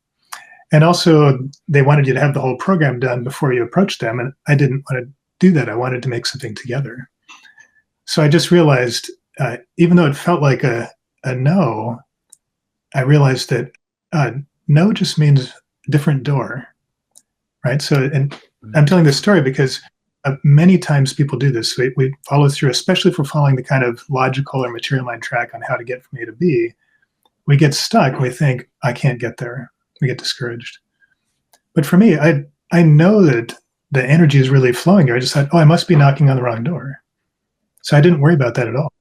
And also, they wanted you to have the whole program done before you approached them, and I didn't want to do that. I wanted to make something together. So I just realized, even though it felt like a no, I realized that no just means different door, right? So, and I'm telling this story because many times people do this. We follow through, especially if we're following the kind of logical or material mind track on how to get from A to B. We get stuck. We think, I can't get there. We get discouraged. But for me, I know that the energy is really flowing here. I just thought, oh, I must be knocking on the wrong door. So I didn't worry about that at all.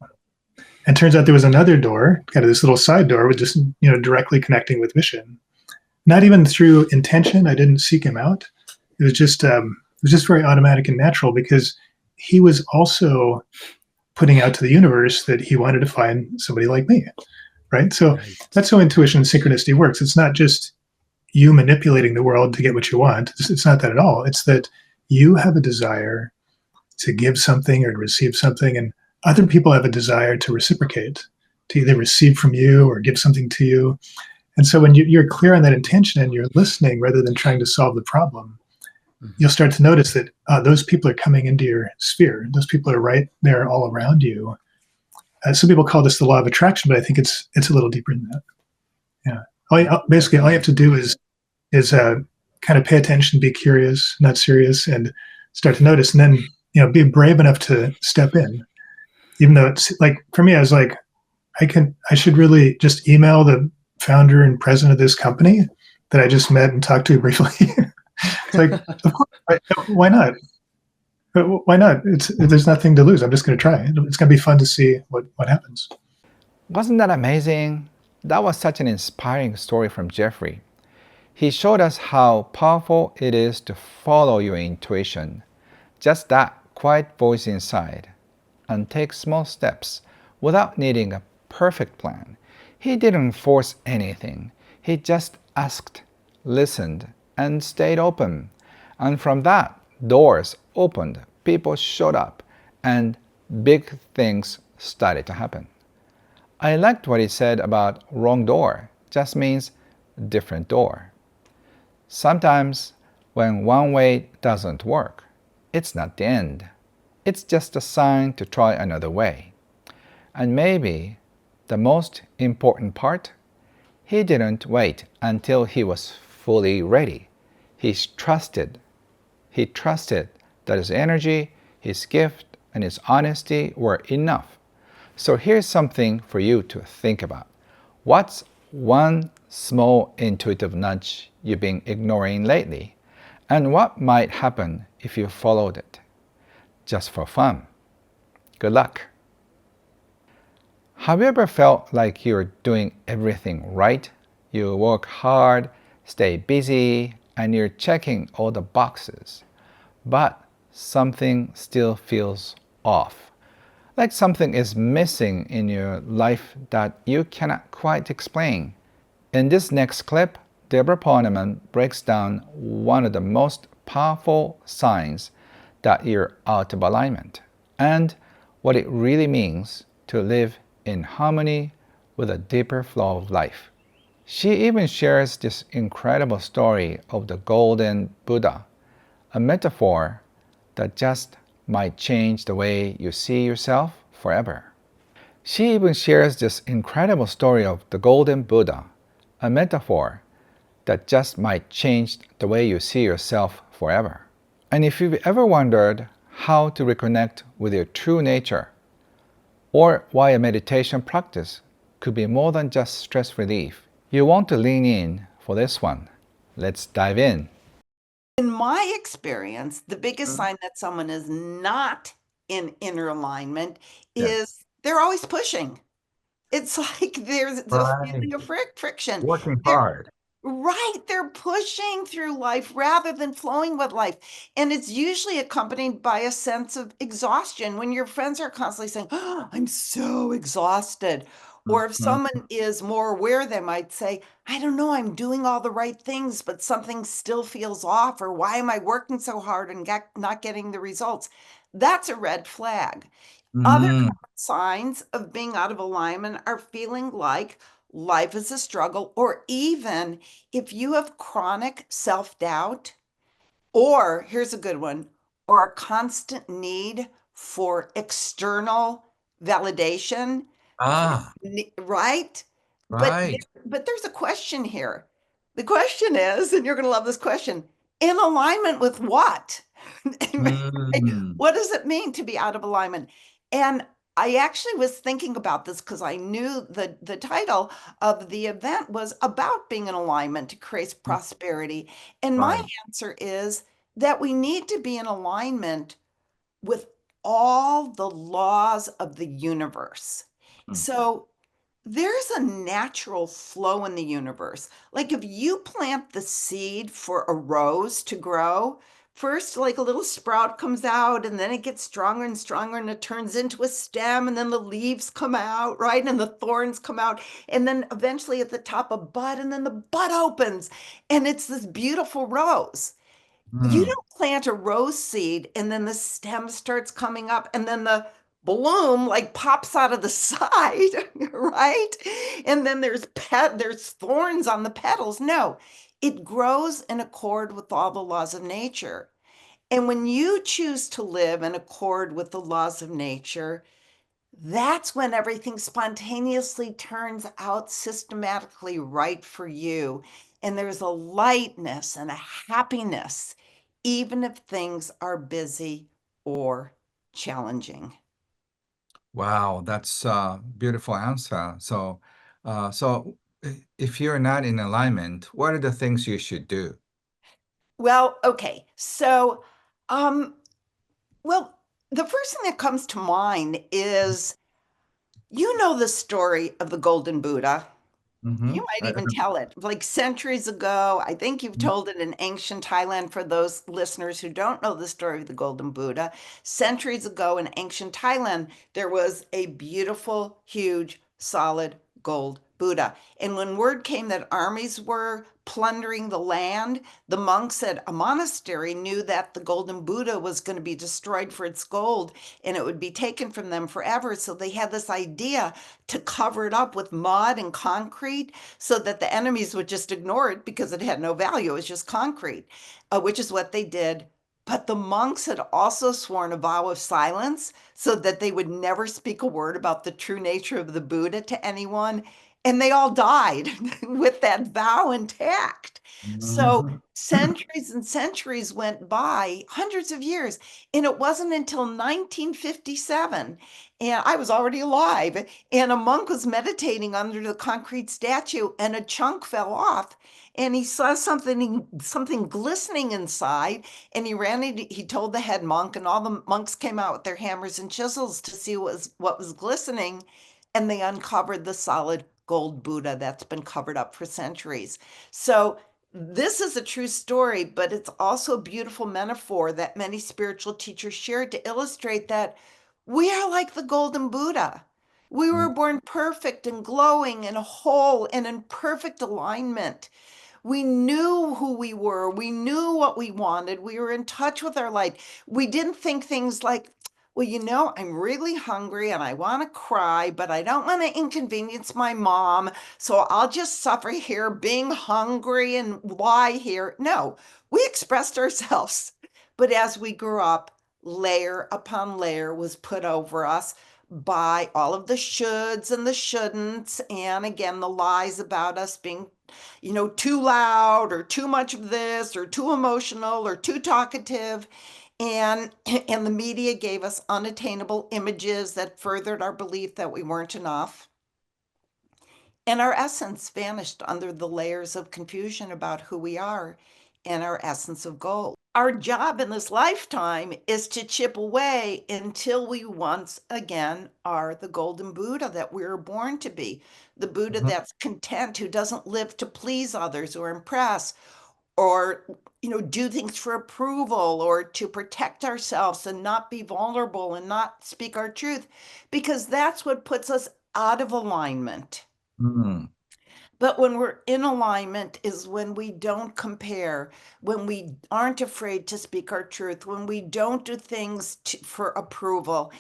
And turns out there was another door, kind of this little side door with just, directly connecting with Vishen. Not even through intention. I didn't seek him out. It was just very automatic and natural because he was also putting out to the universe that he wanted to find somebody like me, right? So that's how intuition and synchronicity works. It's not just you manipulating the world to get what you want. It's not that at all. It's that you have a desire to give something or to receive something, and other people have a desire to reciprocate, to either receive from you or give something to you. And so when you're clear on that intention and you're listening rather than trying to solve the problem, you'll start to notice that those people are coming into your sphere. Those people are right there all around you. Some people call this the law of attraction, but I think it's a little deeper than that. Yeah. Basically, all you have to do is kind of pay attention, be curious, not serious, and start to notice. And then, be brave enough to step in. Even though it's like, for me, I was like, I should really just email the founder and president of this company that I just met and talked to briefly. It's like, of course, why not? Why not? There's nothing to lose. I'm just going to try. It's going to be fun to see what happens. Wasn't that amazing? That was such an inspiring story from Jeffrey. He showed us how powerful it is to follow your intuition, just that quiet voice inside, and take small steps without needing a perfect plan. He didn't force anything. He just asked, listened, and stayed open. And from that, doors opened, people showed up, and big things started to happen. I liked what he said about wrong door. Just means different door. Sometimes when one way doesn't work, it's not the end. It's just a sign to try another way. And maybe the most important part, he didn't wait until he was fully ready. He trusted that his energy, his gift, and his honesty were enough. So here's something for you to think about. What's one small intuitive nudge you've been ignoring lately? And what might happen if you followed it? Just for fun. Good luck. Have you ever felt like you're doing everything right? You work hard, stay busy, and you're checking all the boxes, but something still feels off. Like something is missing in your life that you cannot quite explain. In this next clip, Debra Poneman breaks down one of the most powerful signs that you're out of alignment and what it really means to live in harmony with a deeper flow of life. She even shares this incredible story of the Golden Buddha, a metaphor that just might change the way you see yourself forever. She even shares this incredible story of the Golden Buddha, a metaphor that just might change the way you see yourself forever. And if you've ever wondered how to reconnect with your true nature, or why a meditation practice could be more than just stress relief, you want to lean in for this one. Let's dive in. In my experience, the biggest sign that someone is not in inner alignment is they're always pushing. It's like there's a feeling of friction. Working hard. Right. They're pushing through life rather than flowing with life. And it's usually accompanied by a sense of exhaustion when your friends are constantly saying, oh, I'm so exhausted. Or if someone is more aware, they might say, I don't know, I'm doing all the right things, but something still feels off. Or why am I working so hard and not getting the results? That's a red flag. Other common signs of being out of alignment are feeling like life is a struggle, or even if you have chronic self-doubt, or here's a good one, or a constant need for external validation, Ah, right? But right. but there's a question here. The question is, and you're going to love this question, in alignment with what? Mm, What does it mean to be out of alignment? And I actually was thinking about this because I knew the title of the event was about being in alignment to create prosperity. And my right. answer is that we need to be in alignment with all the laws of the universe. Mm, So there's a natural flow in the universe. Like if you plant the seed for a rose to grow, first, like a little sprout comes out, and then it gets stronger and stronger, and it turns into a stem, and then the leaves come out, right? And the thorns come out, and then eventually at the top, a bud, and then the bud opens, and it's this beautiful rose. You mm, don't plant a rose seed and then the stem starts coming up and then the bloom like pops out of the side, right? And then there's thorns on the petals. No, it grows in accord with all the laws of nature. And when you choose to live in accord with the laws of nature, that's when everything spontaneously turns out systematically right for you. And there's a lightness and a happiness, even if things are busy or challenging. wow, that's a beautiful answer. If you're not in alignment, what are the things you should do? Well, okay. Um, well, the first thing that comes to mind is you know the story of the Golden Buddha. Mm-hmm. You might even tell it like centuries ago. I think you've told it in ancient Thailand for those listeners who don't know the story of the Golden Buddha. Centuries ago in ancient Thailand, there was a beautiful, huge, solid gold Buddha. And when word came that armies were plundering the land, the monks at a monastery knew that the Golden Buddha was going to be destroyed for its gold and it would be taken from them forever. So they had this idea to cover it up with mud and concrete so that the enemies would just ignore it because it had no value. It was just concrete, which is what they did. But the monks had also sworn a vow of silence so that they would never speak a word about the true nature of the Buddha to anyone. And they all died with that vow intact. So Mm-hmm. centuries and centuries went by, hundreds of years. And it wasn't until 1957, and I was already alive, and a monk was meditating under the concrete statue, and a chunk fell off. And he saw something glistening inside, and he told the head monk, and all the monks came out with their hammers and chisels to see what was glistening, and they uncovered the solid gold Buddha that's been covered up for centuries. So this is a true story, but it's also a beautiful metaphor that many spiritual teachers shared to illustrate that we are like the golden Buddha. We were born perfect and glowing and whole and in perfect alignment. We knew who we were. We knew what we wanted. We were in touch with our light. We didn't think things like, well, I'm really hungry and I want to cry, but I don't want to inconvenience my mom. So I'll just suffer here being hungry and lie here. No, we expressed ourselves. But as we grew up, layer upon layer was put over us by all of the shoulds and the shouldn'ts. And again, the lies about us being too loud or too much of this or too emotional or too talkative. And and the media gave us unattainable images that furthered our belief that we weren't enough. And our essence vanished under the layers of confusion about who we are and our essence of gold. Our job in this lifetime is to chip away until we once again are the golden Buddha that we were born to be. The Buddha that's content, who doesn't live to please others or impress or do things for approval or to protect ourselves and not be vulnerable and not speak our truth, because that's what puts us out of alignment. Mm-hmm. But when we're in alignment is when we don't compare, when we aren't afraid to speak our truth, when we don't do things for approval.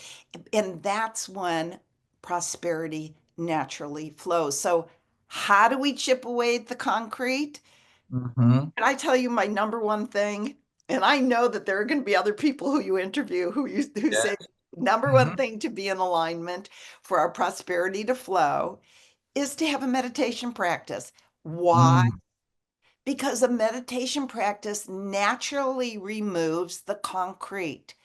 And that's when prosperity naturally flows. So, how do we chip away at the concrete? Mm-hmm. Can I tell you my number one thing? And I know that there are going to be other people who you interview who say number one thing to be in alignment for our prosperity to flow is to have a meditation practice. Why? Because a meditation practice naturally removes the concrete.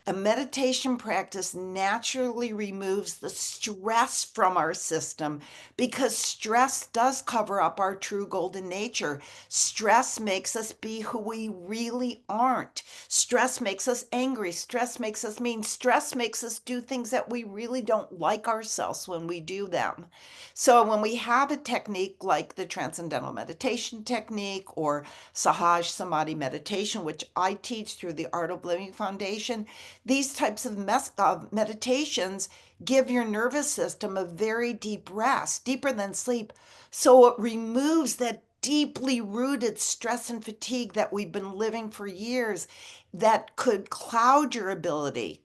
A meditation practice naturally removes the stress from our system because stress does cover up our true golden nature. Stress makes us be who we really aren't. Stress makes us angry. Stress makes us mean. Stress makes us do things that we really don't like ourselves when we do them. So when we have a technique like the Transcendental Meditation technique or Sahaj Samadhi meditation, which I teach through the Art of Living Foundation, these types of meditations give your nervous system a very deep rest, deeper than sleep. So it removes that deeply rooted stress and fatigue that we've been living for years that could cloud your ability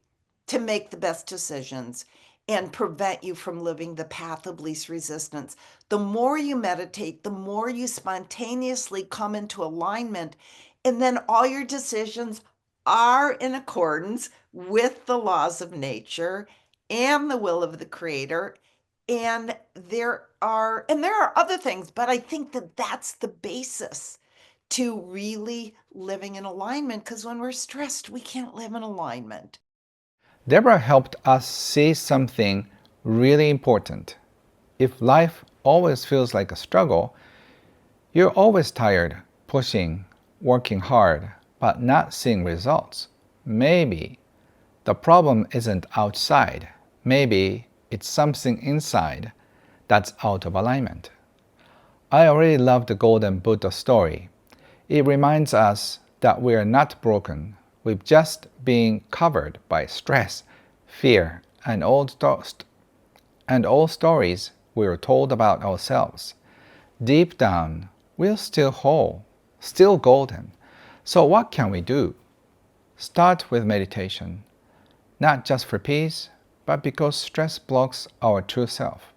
to make the best decisions and prevent you from living the path of least resistance. The more you meditate, the more you spontaneously come into alignment, and then all your decisions are in accordance with the laws of nature and the will of the creator. And there are other things, but I think that that's the basis to really living in alignment, because when we're stressed, we can't live in alignment. Debra helped us see something really important. If life always feels like a struggle, you're always tired, pushing, working hard, but not seeing results. Maybe the problem isn't outside. Maybe it's something inside that's out of alignment. I already love the Golden Buddha story. It reminds us that we are not broken. We've just been covered by stress, fear, and old stories we were told about ourselves. Deep down, we're still whole, still golden. So what can we do? Start with meditation, not just for peace, but because stress blocks our true self.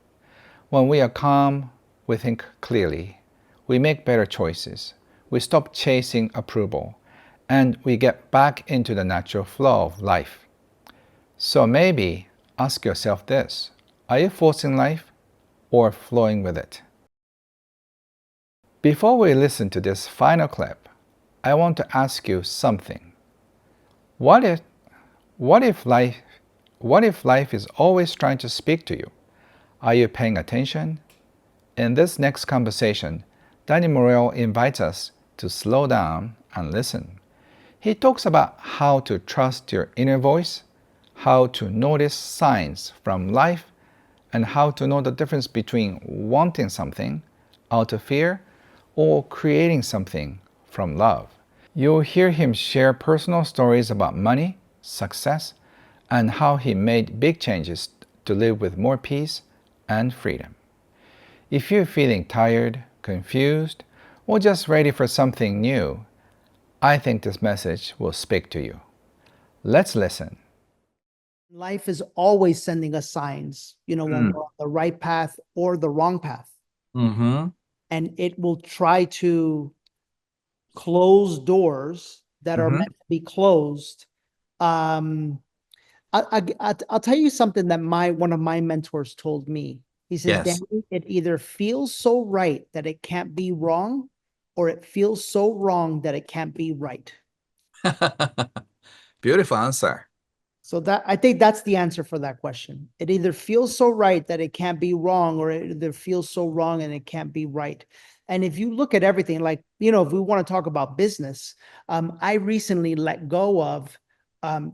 When we are calm, we think clearly, we make better choices, we stop chasing approval, and we get back into the natural flow of life. So maybe ask yourself this: are you forcing life or flowing with it? Before we listen to this final clip, I want to ask you something. What if life is always trying to speak to you? Are you paying attention? In this next conversation, Danny Morel invites us to slow down and listen. He talks about how to trust your inner voice, how to notice signs from life, and how to know the difference between wanting something out of fear or creating something from love. You'll hear him share personal stories about money, success, and how he made big changes to live with more peace and freedom. If you're feeling tired, confused, or just ready for something new, I think this message will speak to you. Let's listen. Life is always sending us signs, when we're on the right path or the wrong path. And it will try to close doors that are meant to be closed. I'll tell you something that one of my mentors told me. He says, Yes. Danny, it either feels so right that it can't be wrong, or it feels so wrong that it can't be right. Beautiful answer. So I think that's the answer for that question. It either feels so right that it can't be wrong, or it either feels so wrong and it can't be right. And if you look at everything, like, if we want to talk about business, I recently let go of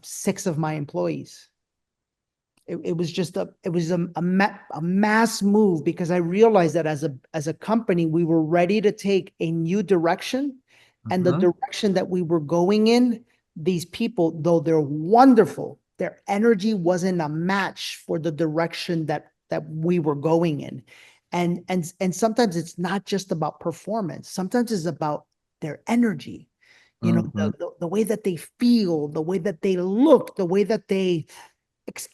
6 of my employees. It was just a mass move, because I realized that as a company, we were ready to take a new direction, and the direction that we were going in, these people, though they're wonderful, their energy wasn't a match for the direction that we were going in. And sometimes it's not just about performance. Sometimes it's about their energy, the way that they feel, the way that they look, the way that they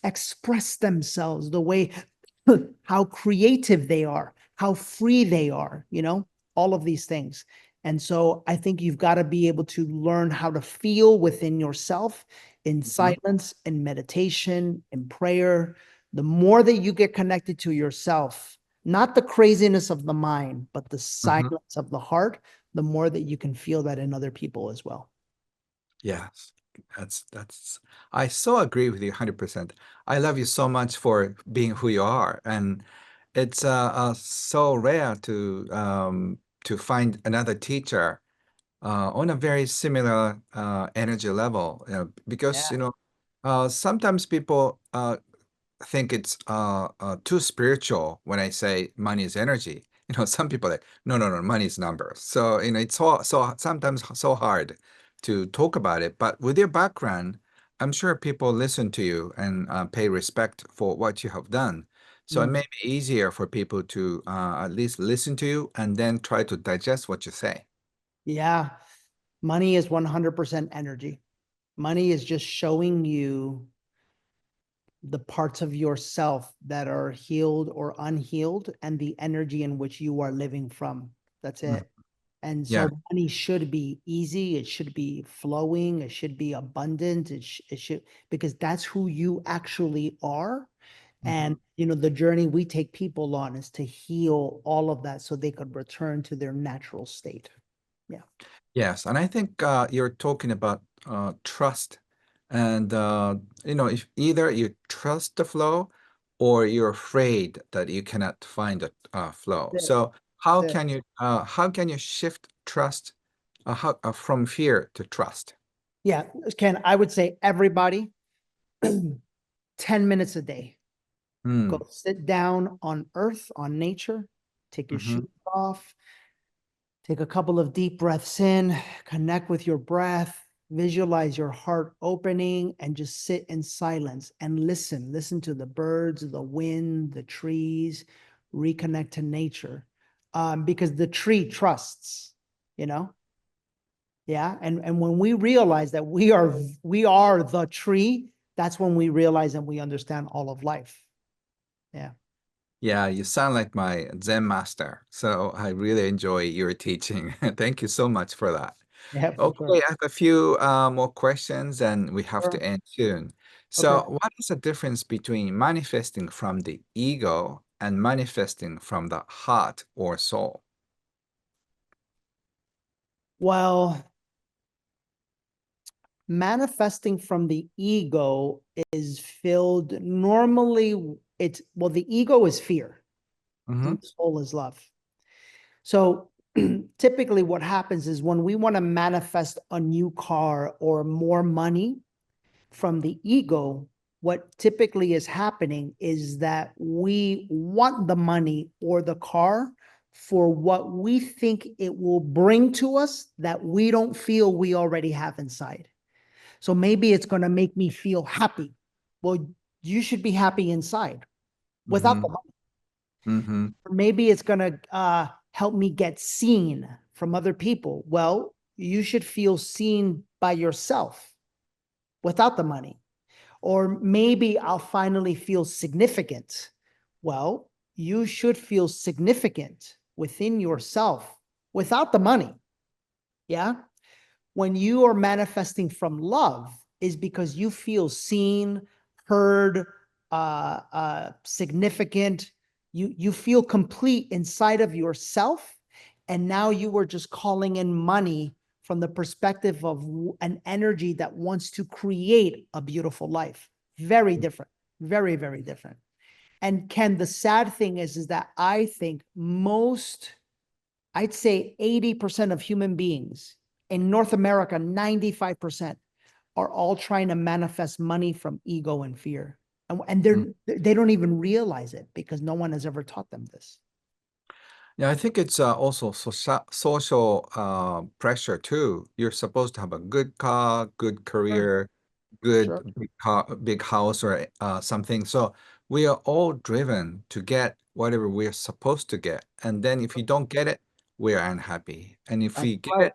express themselves, the way, how creative they are, how free they are, all of these things. And so I think you've got to be able to learn how to feel within yourself in silence, in meditation, in prayer. The more that you get connected to yourself, not the craziness of the mind, but the silence of the heart, the more that you can feel that in other people as well. Yes, that's I so agree with you 100%. I love you so much for being who you are, and it's so rare to find another teacher on a very similar energy level, because Yeah. sometimes people think it's too spiritual when I say money is energy. Some people are like, no, no, no, money is numbers. So, it's so sometimes so hard to talk about it. But with your background, I'm sure people listen to you and pay respect for what you have done. So it may be easier for people to at least listen to you and then try to digest what you say. Yeah. Money is 100% energy. Money is just showing you the parts of yourself that are healed or unhealed and the energy in which you are living from. That's Mm. it. And Yeah. so money should be easy. It should be flowing. It should be abundant. It should, because that's who you actually are. And, the journey we take people on is to heal all of that so they could return to their natural state. Yeah. Yes, and I think you're talking about trust, and if either you trust the flow or you're afraid that you cannot find the flow. That's So how it. can you shift trust from fear to trust? Yeah. Ken, I would say everybody 10 minutes a day. Go Mm, sit down on earth, on nature, take your mhm. shoes off, take a couple of deep breaths in, connect with your breath, visualize your heart opening, and just sit in silence and listen. Listen to the birds, the wind, the trees, reconnect to nature. Because the tree trusts, you know? Yeah. And when we realize that we are the tree, that's when we realize and we understand all of life. Yeah. Yeah, you sound like my Zen master. So I really enjoy your teaching. Thank you so much for that. Yeah, for Okay, sure. I have a few more questions and we have to Sure. end soon. Okay. So, what is the difference between manifesting from the ego and manifesting from the heart or soul? Well, manifesting from the ego is filled normally, the ego is fear Mm-hmm. and the soul is love. So typically what happens is when we want to manifest a new car or more money from the ego, what typically is happening is that we want the money or the car for what we think it will bring to us that we don't feel we already have inside. So maybe it's going to make me feel happy. Well, you should be happy inside without Mm-hmm. the money. Mm-hmm. Or maybe it's going to help me get seen from other people. Well, you should feel seen by yourself without the money. Or maybe I'll finally feel significant. Well, you should feel significant within yourself without the money. Yeah. When you are manifesting from love is because you feel seen, heard, significant. You feel complete inside of yourself. And now you are just calling in money from the perspective of an energy that wants to create a beautiful life. Very different, very, very different. And Ken, the sad thing is that I think I'd say 80% of human beings in North America, 95% are all trying to manifest money from ego and fear. And they don't even realize it because no one has ever taught them this. Yeah, I think it's also social pressure too. You're supposed to have a good car, good Sure. career, good Sure. big car, big house, or something. So we are all driven to get whatever we're supposed to get. And then if you don't get it, we're unhappy. And if That's we get right. it,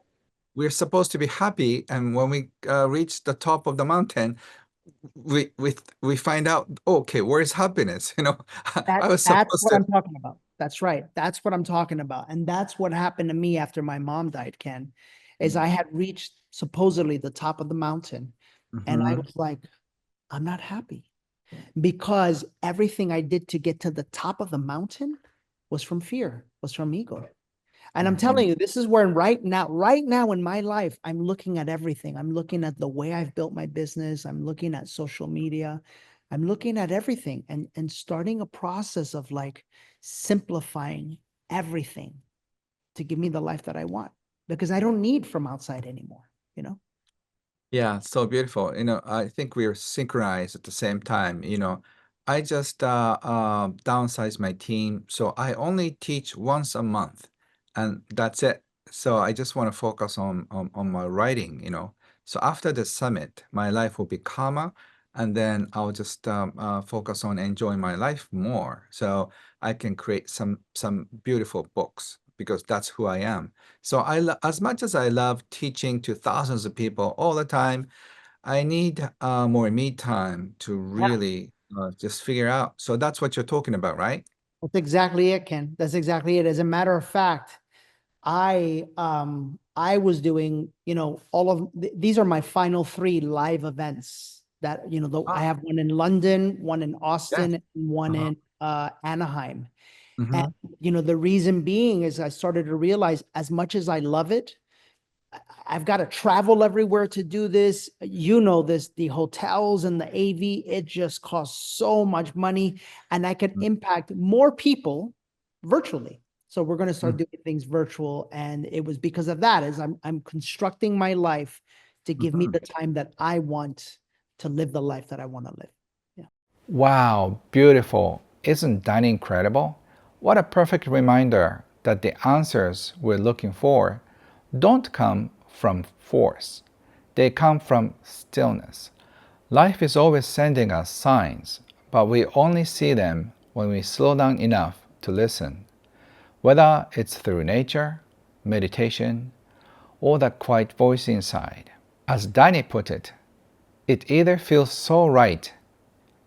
we're supposed to be happy. And when we reach the top of the mountain, we find out, okay, where's happiness? I was That's what supposed to I'm talking about. That's right. That's what I'm talking about. And that's what happened to me after my mom died, Ken, is I had reached supposedly the top of the mountain. And I was like, I'm not happy because everything I did to get to the top of the mountain was from fear, was from ego. And I'm telling you, this is where right now in my life, I'm looking at everything. I'm looking at the way I've built my business. I'm looking at social media. I'm looking at everything and starting a process of like simplifying everything to give me the life that I want because I don't need from outside anymore, you know? Yeah, so beautiful. I think we're synchronized at the same time. I just downsized my team, so I only teach once a month, and that's it. So I just want to focus on my writing. So after the summit, my life will be calmer, and then I'll just focus on enjoying my life more, so I can create some beautiful books because that's who I am. So as much as I love teaching to thousands of people all the time, I need more me time to Yeah. really just figure out. So that's what you're talking about, right? That's exactly it, Ken. That's exactly it. As a matter of fact, I was doing, all of these are my final 3 live events that, I Ah, have one in London, one in yes. Austin, and one Uh-huh. in Anaheim. And, Mm-hmm. the reason being is I started to realize as much as I love it, I've got to travel everywhere to do this. The hotels and the AV, it just costs so much money and I can impact more people virtually. So we're going to start doing things virtual. And it was because of that is I'm constructing my life to give me Mm-hmm. the time that I want to live the life that I want to live. Yeah. Wow, beautiful. Isn't that incredible? What a perfect reminder that the answers we're looking for don't come from force, they come from stillness. Life is always sending us signs, but we only see them when we slow down enough to listen. Whether it's through nature, meditation, or that quiet voice inside. As Danny put it either feels so right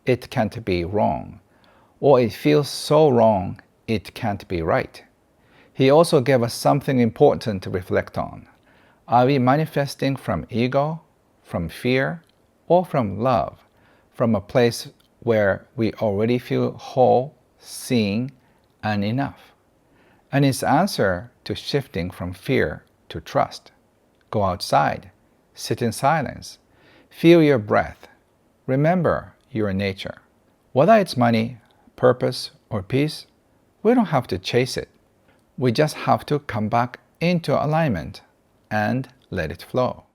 it can't be wrong, or it feels so wrong it can't be right. He also gave us something important to reflect on. Are we manifesting from ego, from fear, or from love, from a place where we already feel whole, seen, and enough? And his answer to shifting from fear to trust: go outside, sit in silence, feel your breath, remember your nature. Whether it's money, purpose, or peace, we don't have to chase it. We just have to come back into alignment and let it flow.